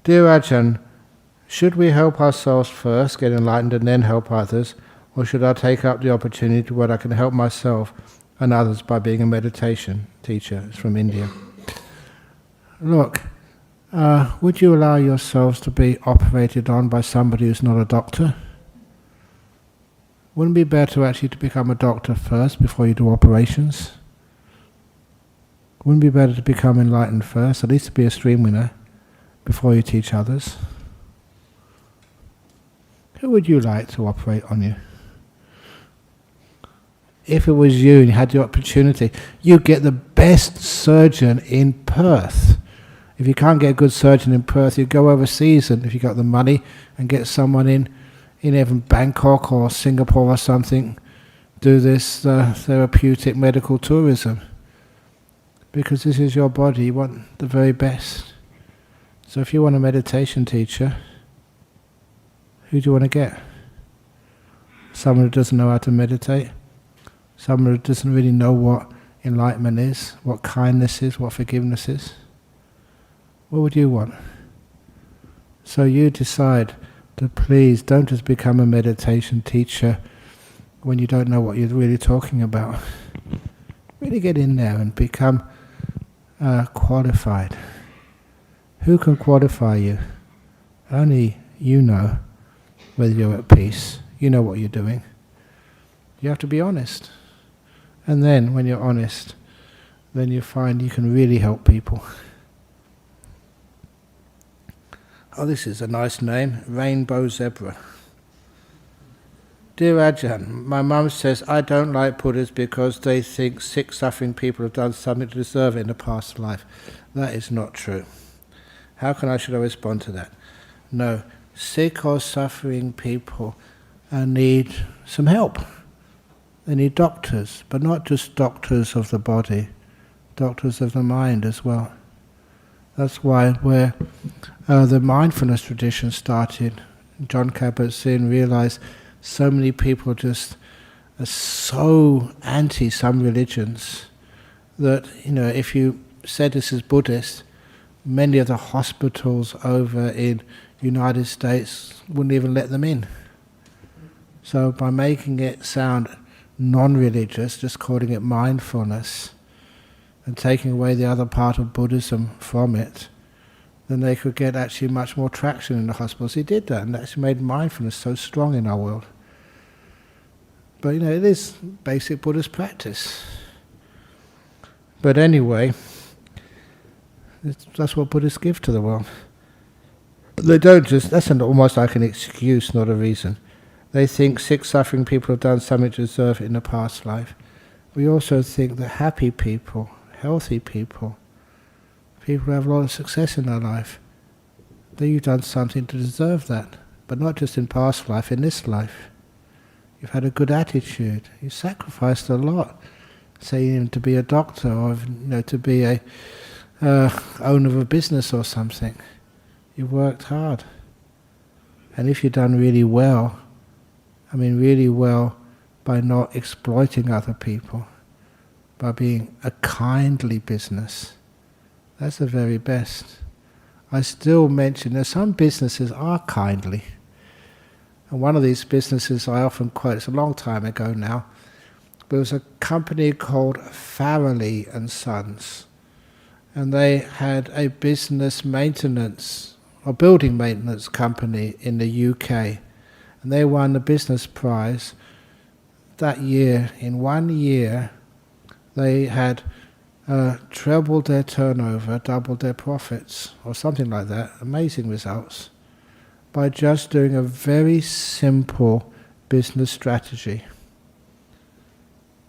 Dear Ajahn, should we help ourselves first, get enlightened, and then help others? Or should I take up the opportunity where I can help myself and others by being a meditation teacher? It's from India. Look, would you allow yourselves to be operated on by somebody who's not a doctor? Wouldn't it be better actually to become a doctor first before you do operations? Wouldn't it be better to become enlightened first, at least to be a stream winner, before you teach others? Who would you like to operate on you? If it was you and you had the opportunity, you'd get the best surgeon in Perth. If you can't get a good surgeon in Perth, you go overseas, and if you got the money, and get someone in even Bangkok or Singapore or something, do this therapeutic medical tourism. Because this is your body, you want the very best. So if you want a meditation teacher, who do you want to get? Someone who doesn't know how to meditate? Someone who doesn't really know what enlightenment is, what kindness is, what forgiveness is? What would you want? So you decide to please don't just become a meditation teacher when you don't know what you're really talking about. Really get in there and become qualified. Who can qualify you? Only you know whether you're at peace. You know what you're doing. You have to be honest. And then, when you're honest, then you find you can really help people. Oh, this is a nice name, Rainbow Zebra. Dear Ajahn, my mum says I don't like Buddhists because they think sick, suffering people have done something to deserve it in a past life. That is not true. How should I respond to that? No, sick or suffering people need some help. They need doctors, but not just doctors of the body, doctors of the mind as well. That's why where the mindfulness tradition started, John Kabat-Zinn realized so many people just are so anti some religions that, if you said this is Buddhist, many of the hospitals over in United States wouldn't even let them in. So by making it sound non-religious, just calling it mindfulness, and taking away the other part of Buddhism from it, then they could get actually much more traction in the hospitals. He did that, and actually made mindfulness so strong in our world. But it is basic Buddhist practice. But anyway, that's what Buddhists give to the world. They don't just, that's almost like an excuse, not a reason. They think sick, suffering people have done something to deserve it in a past life. We also think that happy people, healthy people, people who have a lot of success in their life, that you've done something to deserve that. But not just in past life, in this life. You've had a good attitude. You've sacrificed a lot. Say even to be a doctor or to be a owner of a business or something. You've worked hard. And if you've done really well, really well by not exploiting other people, by being a kindly business, that's the very best. I still mention that some businesses are kindly. And one of these businesses I often quote, it's a long time ago now, but it was a company called Farrelly and Sons. And they had a business maintenance, or building maintenance company in the UK. And they won the business prize that year. In 1 year, they had trebled their turnover, doubled their profits, or something like that. Amazing results. By just doing a very simple business strategy.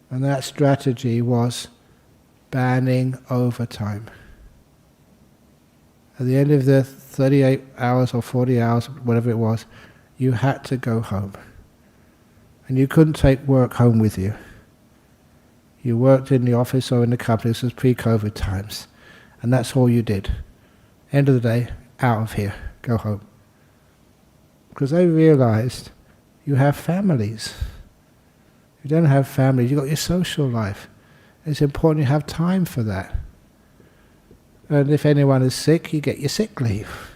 And that strategy was banning overtime. At the end of the 38 hours or 40 hours, whatever it was, you had to go home. And you couldn't take work home with you. You worked in the office or in the company. This was pre-COVID times. And that's all you did. End of the day, out of here, go home. Because they realized you have families. If you don't have families, you've got your social life. It's important you have time for that. And if anyone is sick, you get your sick leave.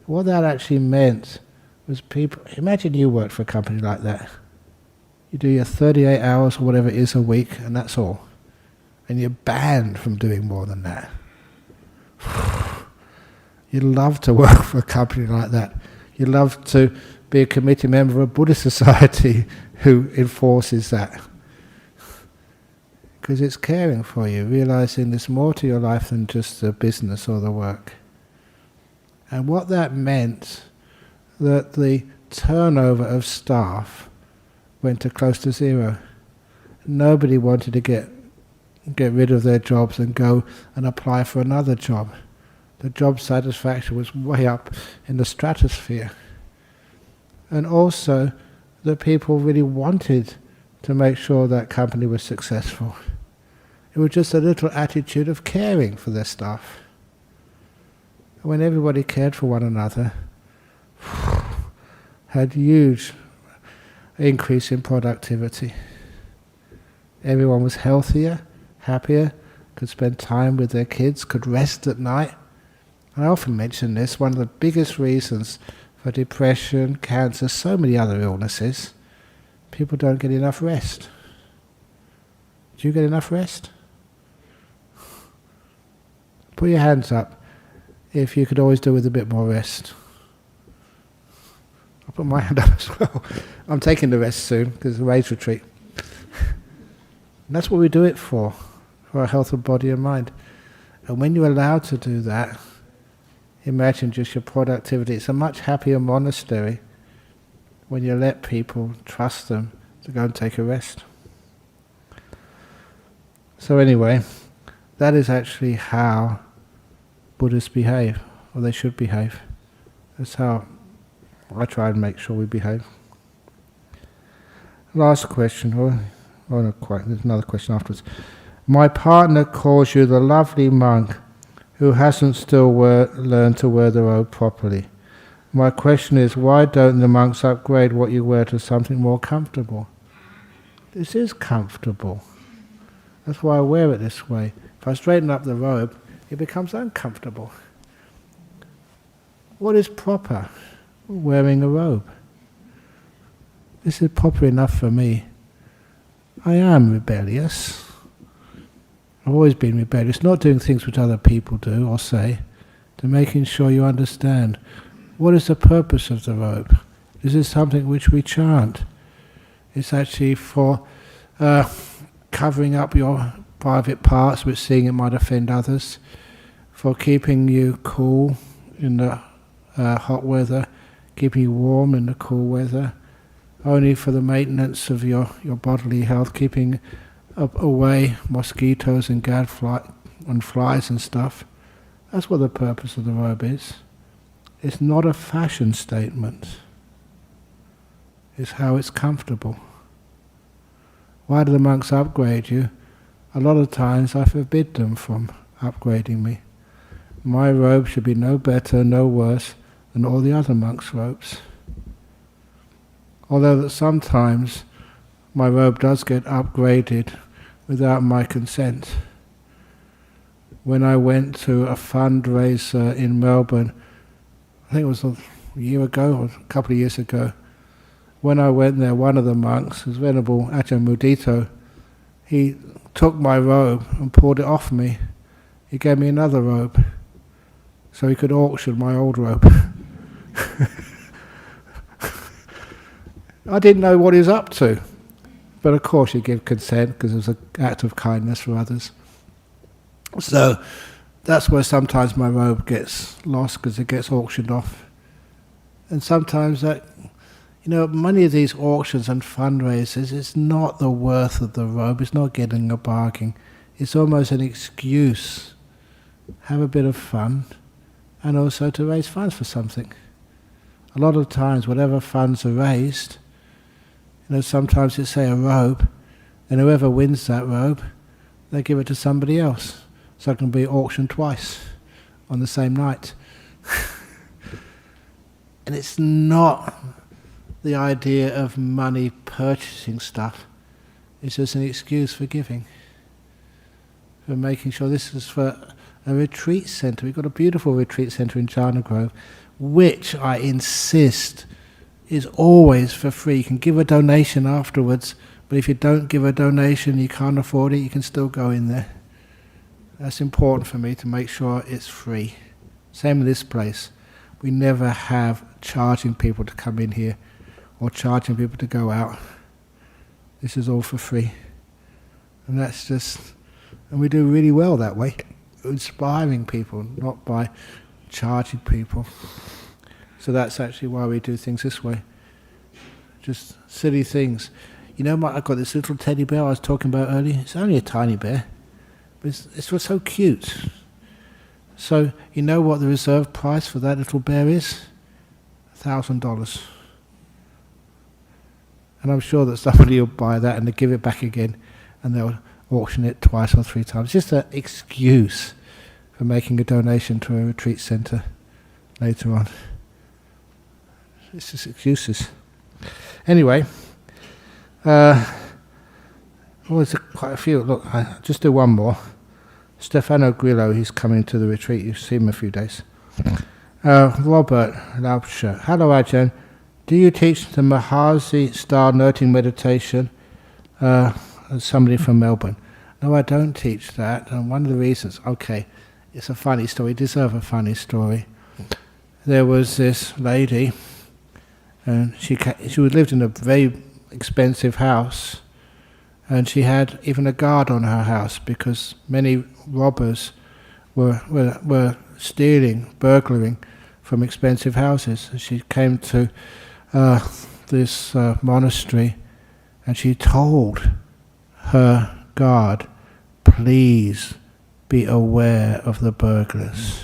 What that actually meant was people, imagine you worked for a company like that. You do your 38 hours or whatever it is a week, and that's all. And you're banned from doing more than that. You'd love to work for a company like that. You'd love to be a committee member of a Buddhist society who enforces that. because it's caring for you, realizing there's more to your life than just the business or the work. And what that meant, that the turnover of staff went to close to zero. Nobody wanted to get rid of their jobs and go and apply for another job. The job satisfaction was way up in the stratosphere. And also, the people really wanted to make sure that company was successful. It was just a little attitude of caring for their staff. When everybody cared for one another, had huge increase in productivity. Everyone was healthier, happier, could spend time with their kids, could rest at night. And I often mention this, one of the biggest reasons for depression, cancer, so many other illnesses, people don't get enough rest. Do you get enough rest? Put your hands up if you could always do with a bit more rest. I'll put my hand up as well. I'm taking the rest soon because it's a rage retreat. And that's what we do it for our health of body and mind. And when you're allowed to do that, imagine just your productivity. It's a much happier monastery when you let people trust them to go and take a rest. So anyway, that is actually how Buddhists behave, or they should behave. That's how I try and make sure we behave. Last question, or not quite, there's another question afterwards. My partner calls you the lovely monk who hasn't still learned to wear the robe properly. My question is, why don't the monks upgrade what you wear to something more comfortable? This is comfortable. That's why I wear it this way. If I straighten up the robe, it becomes uncomfortable. What is proper? Wearing a robe. This is proper enough for me. I am rebellious. I've always been rebellious, not doing things which other people do or say, to making sure you understand what is the purpose of the robe. This is something which we chant. It's actually for covering up your private parts, which seeing it might offend others, for keeping you cool in the hot weather, keeping you warm in the cool weather, only for the maintenance of your bodily health, keeping away mosquitoes and gadfly and flies and stuff. That's what the purpose of the robe is. It's not a fashion statement. It's how it's comfortable. Why do the monks upgrade you? A lot of times I forbid them from upgrading me. My robe should be no better, no worse than all the other monks' robes. Although that sometimes my robe does get upgraded without my consent. When I went to a fundraiser in Melbourne, I think it was a year ago or a couple of years ago, when I went there, one of the monks, his Venerable Ajahn Brahm, he took my robe and pulled it off me. He gave me another robe so he could auction my old robe. I didn't know what he was up to, but of course you give consent because it was an act of kindness for others. So that's where sometimes my robe gets lost because it gets auctioned off. And sometimes that, many of these auctions and fundraisers, it's not the worth of the robe, it's not getting a bargain. It's almost an excuse. Have a bit of fun and also to raise funds for something. A lot of times, whatever funds are raised, sometimes it's say a robe, and whoever wins that robe, they give it to somebody else. So it can be auctioned twice on the same night. And it's not the idea of money purchasing stuff. It's just an excuse for giving. For making sure this is for a retreat centre. We've got a beautiful retreat centre in Jhana Grove, which I insist is always for free. You can give a donation afterwards, but if you don't give a donation, you can't afford it, you can still go in there. That's important for me to make sure it's free. Same in this place. We never have charging people to come in here or charging people to go out. This is all for free. And that's just, and we do really well that way, inspiring people, not by charging people. So that's actually why we do things this way. Just silly things. You know, I've got this little teddy bear I was talking about earlier. It's only a tiny bear, but it's so cute. So you know what the reserve price for that little bear is? $1,000. And I'm sure that somebody will buy that and they'll give it back again, and they'll auction it twice or three times. It's just an excuse for making a donation to a retreat centre later on. It's just excuses. Anyway, there's quite a few. Look, I'll just do one more. Stefano Grillo, he's coming to the retreat. You've seen him a few days. Robert Laubscher. Hello, Ajahn. Do you teach the Mahasi-style noting meditation? Somebody from Melbourne. No, I don't teach that. And one of the reasons, okay, it's a funny story. You deserve a funny story. There was this lady, and she lived in a very expensive house, and she had even a guard on her house because many robbers were stealing, burglaring from expensive houses. And she came to this monastery, and she told her guard, please be aware of the burglars.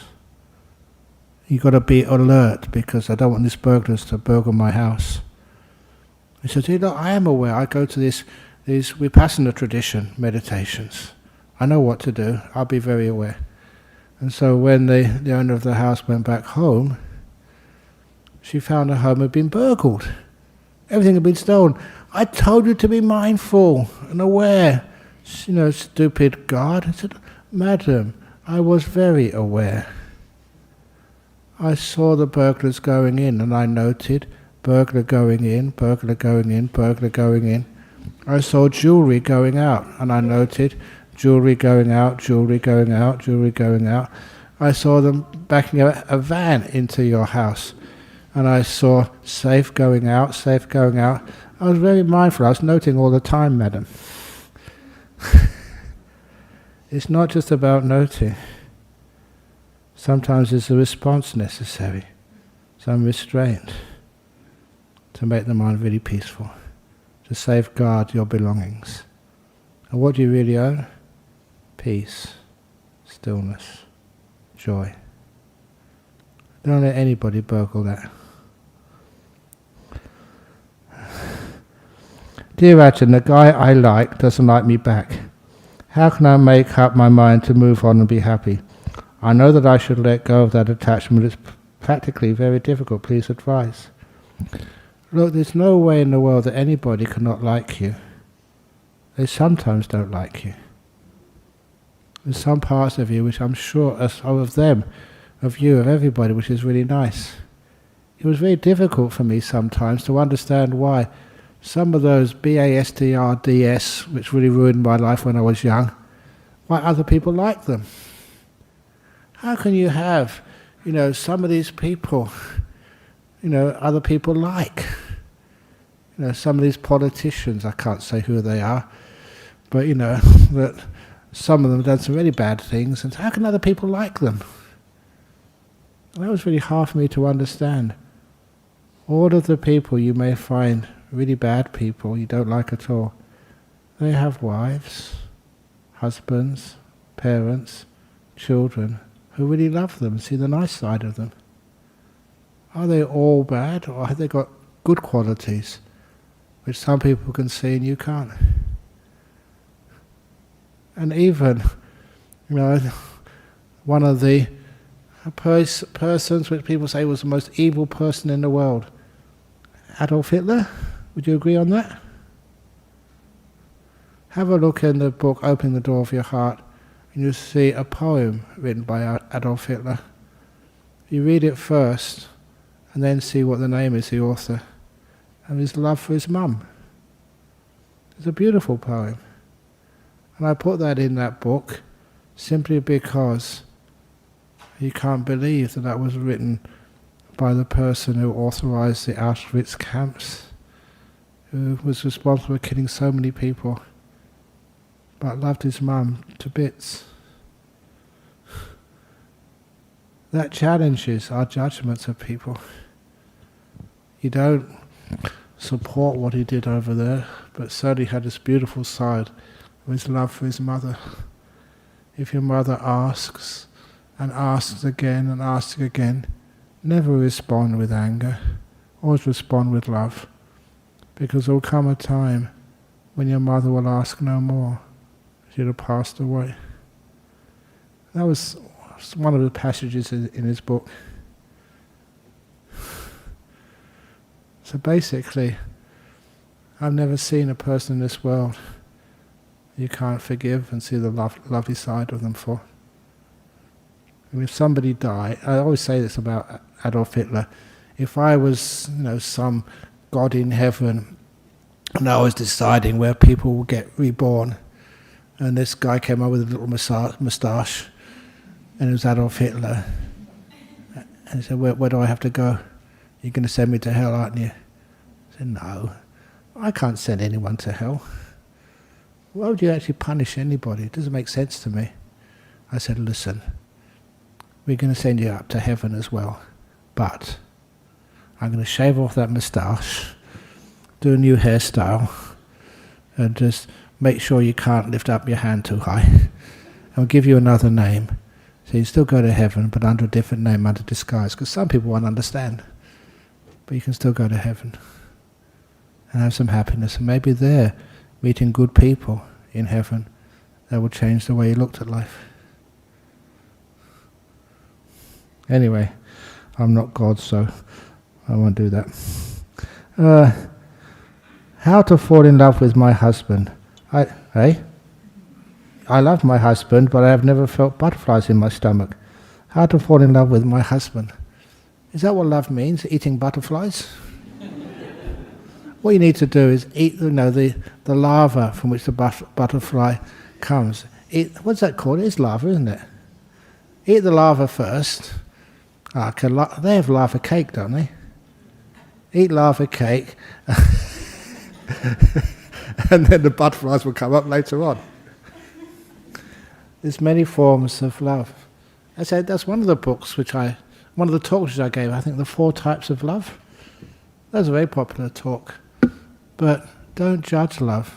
You've got to be alert because I don't want these burglars to burgle my house. He said, you know, I am aware. I go to these Vipassana tradition meditations. I know what to do. I'll be very aware. And so when the owner of the house went back home, she found her home had been burgled. Everything had been stolen. I told you to be mindful and aware. You know, stupid guard. I said, Madam, I was very aware. I saw the burglars going in, and I noted burglar going in, burglar going in, burglar going in. I saw jewellery going out, and I noted jewellery going out, jewellery going out, jewellery going out. I saw them backing a van into your house, and I saw safe going out, safe going out. I was very mindful. I was noting all the time, madam. It's not just about noting. Sometimes there's a response necessary, some restraint, to make the mind really peaceful, to safeguard your belongings. And what do you really own? Peace, stillness, joy. Don't let anybody burgle that. Dear Ajahn, the guy I like doesn't like me back. How can I make up my mind to move on and be happy? I know that I should let go of that attachment, but it's practically very difficult. Please advise. Look, there's no way in the world that anybody cannot like you. They sometimes don't like you. There's some parts of you which I'm sure are of them, of you, of everybody, which is really nice. It was very difficult for me sometimes to understand why some of those BASTRDS, which really ruined my life when I was young, why other people like them. How can you have, some of these people, other people like? Some of these politicians, I can't say who they are, but that some of them have done some really bad things, and how can other people like them? And that was really hard for me to understand. All of the people you may find really bad people you don't like at all, they have wives, husbands, parents, children who really love them, see the nice side of them. Are they all bad, or have they got good qualities which some people can see and you can't? And even, one of the persons which people say was the most evil person in the world, Adolf Hitler, would you agree on that? Have a look in the book, Opening the Door of Your Heart, and you'll see a poem written by Adolf Hitler. You read it first, and then see what the name is, the author, and his love for his mum. It's a beautiful poem. And I put that in that book simply because you can't believe that was written by the person who authorized the Auschwitz camps, who was responsible for killing so many people. but loved his mum to bits. That challenges our judgments of people. You don't support what he did over there, but certainly had this beautiful side of his love for his mother. If your mother asks and asks again and asks again, never respond with anger, always respond with love, because there will come a time when your mother will ask no more. She'll have passed away. That was one of the passages in his book. So basically, I've never seen a person in this world you can't forgive and see the lovely side of them for. I mean, if somebody died, I always say this about Adolf Hitler, if I was, some God in heaven and I was deciding where people will get reborn, and this guy came up with a little moustache, and it was Adolf Hitler, and he said, where do I have to go? You're going to send me to hell, aren't you? I said, no, I can't send anyone to hell. Why would you actually punish anybody? It doesn't make sense to me. I said, listen, we're going to send you up to heaven as well, but I'm going to shave off that moustache, do a new hairstyle, and just make sure you can't lift up your hand too high. I'll give you another name. So you still go to heaven, but under a different name, under disguise, because some people won't understand. But you can still go to heaven and have some happiness. And maybe there, meeting good people in heaven, that will change the way you looked at life. Anyway, I'm not God, so I won't do that. How to fall in love with my husband. I love my husband, but I have never felt butterflies in my stomach. How to fall in love with my husband. Is that what love means, eating butterflies? What you need to do is eat the larva from which the butterfly comes. What's that called? It is larva, isn't it? Eat the larva first. They have larva cake, don't they? Eat larva cake, and then the butterflies will come up later on. There's many forms of love. I said that's one of the books one of the talks I gave, I think, the 4 types of love. That's a very popular talk. But don't judge love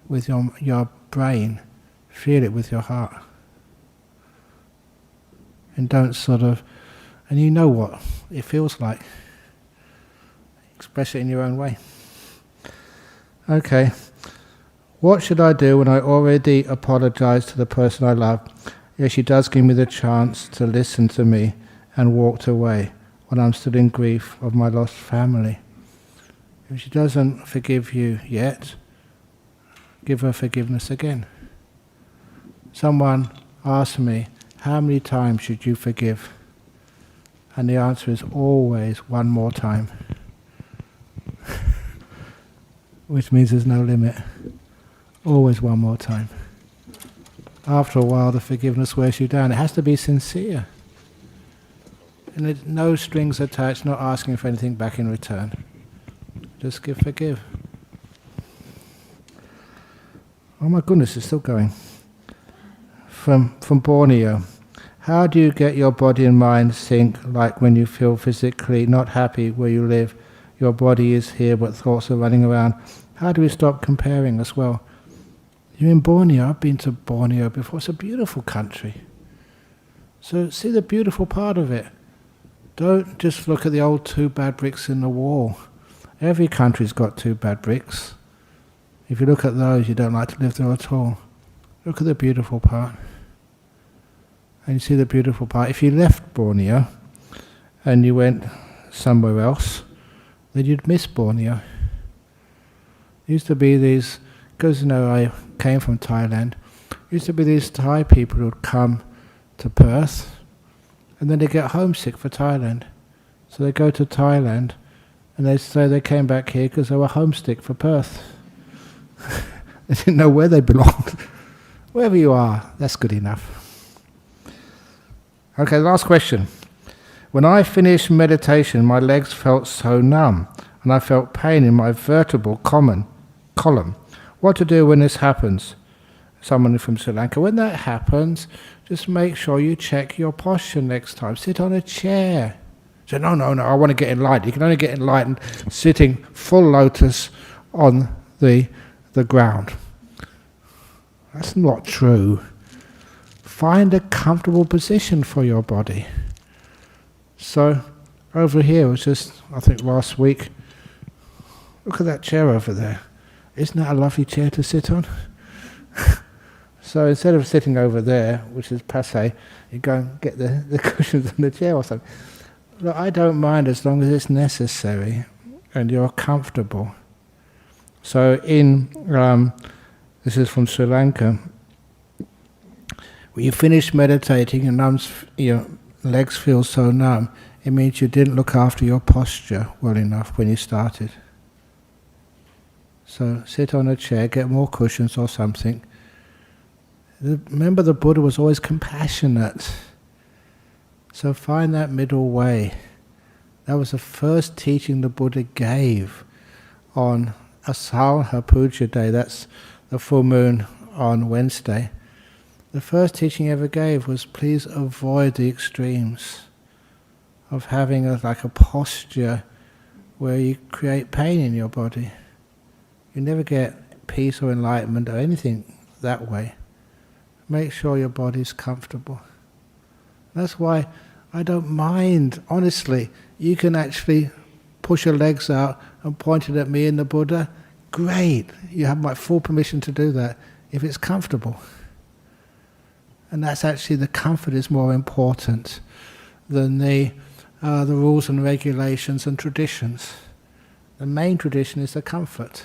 with your brain. Feel it with your heart. And don't and you know what it feels like. Express it in your own way. Okay. What should I do when I already apologize to the person I love, if she does give me the chance to listen to me and walked away when I'm still in grief of my lost family? If she doesn't forgive you yet, give her forgiveness again. Someone asked me, how many times should you forgive? And the answer is always one more time. Which means there's no limit. Always one more time. After a while, the forgiveness wears you down. It has to be sincere. And there's no strings attached, not asking for anything back in return. Just forgive. Oh my goodness, it's still going. From Borneo. How do you get your body and mind sync, like when you feel physically not happy where you live? Your body is here, but thoughts are running around. How do we stop comparing as well? You're in Borneo. I've been to Borneo before. It's a beautiful country. So see the beautiful part of it. Don't just look at the old 2 bad bricks in the wall. Every country's got 2 bad bricks. If you look at those, you don't like to live there at all. Look at the beautiful part. And you see the beautiful part. If you left Borneo and you went somewhere else, then you'd miss Borneo. There used to be these, because I came from Thailand, used to be these Thai people who would come to Perth and then they get homesick for Thailand. So they go to Thailand and they say they came back here because they were homesick for Perth. They didn't know where they belonged. Wherever you are, that's good enough. Okay, last question. When I finished meditation, my legs felt so numb and I felt pain in my vertebral column. What to do when this happens? someone from Sri Lanka, when that happens, just make sure you check your posture next time. Sit on a chair. Say, no, I want to get enlightened. You can only get enlightened sitting full lotus on the ground. That's not true. Find a comfortable position for your body. So, over here, it was just, I think last week, look at that chair over there. Isn't that a lovely chair to sit on? So instead of sitting over there, which is passé, you go and get the cushions on the chair or something. Look, I don't mind as long as it's necessary and you're comfortable. So this is from Sri Lanka, when you finish meditating and your legs feel so numb, it means you didn't look after your posture well enough when you started. So sit on a chair, get more cushions or something. Remember, the Buddha was always compassionate. So find that middle way. That was the first teaching the Buddha gave on Asalha Puja Day. That's the full moon on Wednesday. The first teaching he ever gave was, please avoid the extremes of having a posture where you create pain in your body. You never get peace or enlightenment or anything that way. Make sure your body's comfortable. That's why I don't mind, honestly. You can actually push your legs out and point it at me and the Buddha. Great, you have my full permission to do that if it's comfortable. And that's actually, the comfort is more important than the rules and regulations and traditions. The main tradition is the comfort.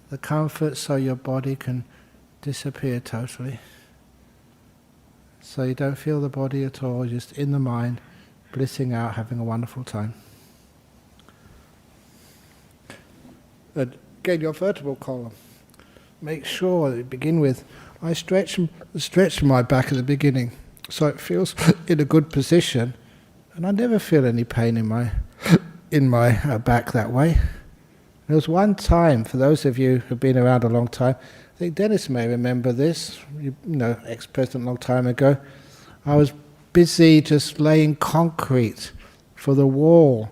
The comfort so your body can disappear totally. So you don't feel the body at all, just in the mind, blissing out, having a wonderful time. Again, your vertebral column. Make sure that you begin with, I stretch my back at the beginning, so it feels in a good position, and I never feel any pain in my back that way. There was one time, for those of you who've been around a long time, I think Dennis may remember this, ex-president a long time ago. I was busy just laying concrete for the wall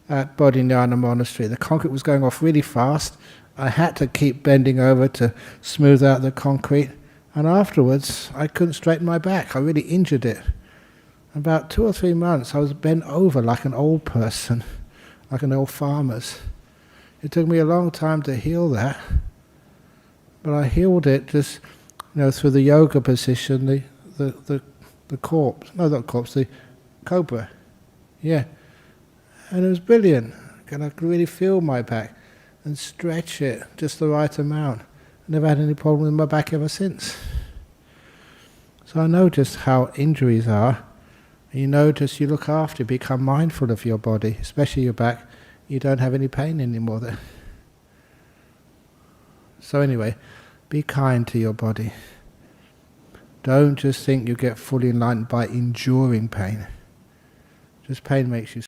at Bodhinyana Monastery. The concrete was going off really fast. I had to keep bending over to smooth out the concrete. And afterwards, I couldn't straighten my back. I really injured it. About 2 or 3 months, I was bent over like an old person, like an old farmer's. It took me a long time to heal that. But I healed it just, through the yoga position, the corpse, no, not corpse, the cobra, yeah. And it was brilliant. And I could really feel my back and stretch it just the right amount. I never had any problem with my back ever since. So I know just how injuries are. You notice, you look after, become mindful of your body, especially your back. You don't have any pain anymore there. So anyway, be kind to your body. Don't just think you get fully enlightened by enduring pain. Just pain makes you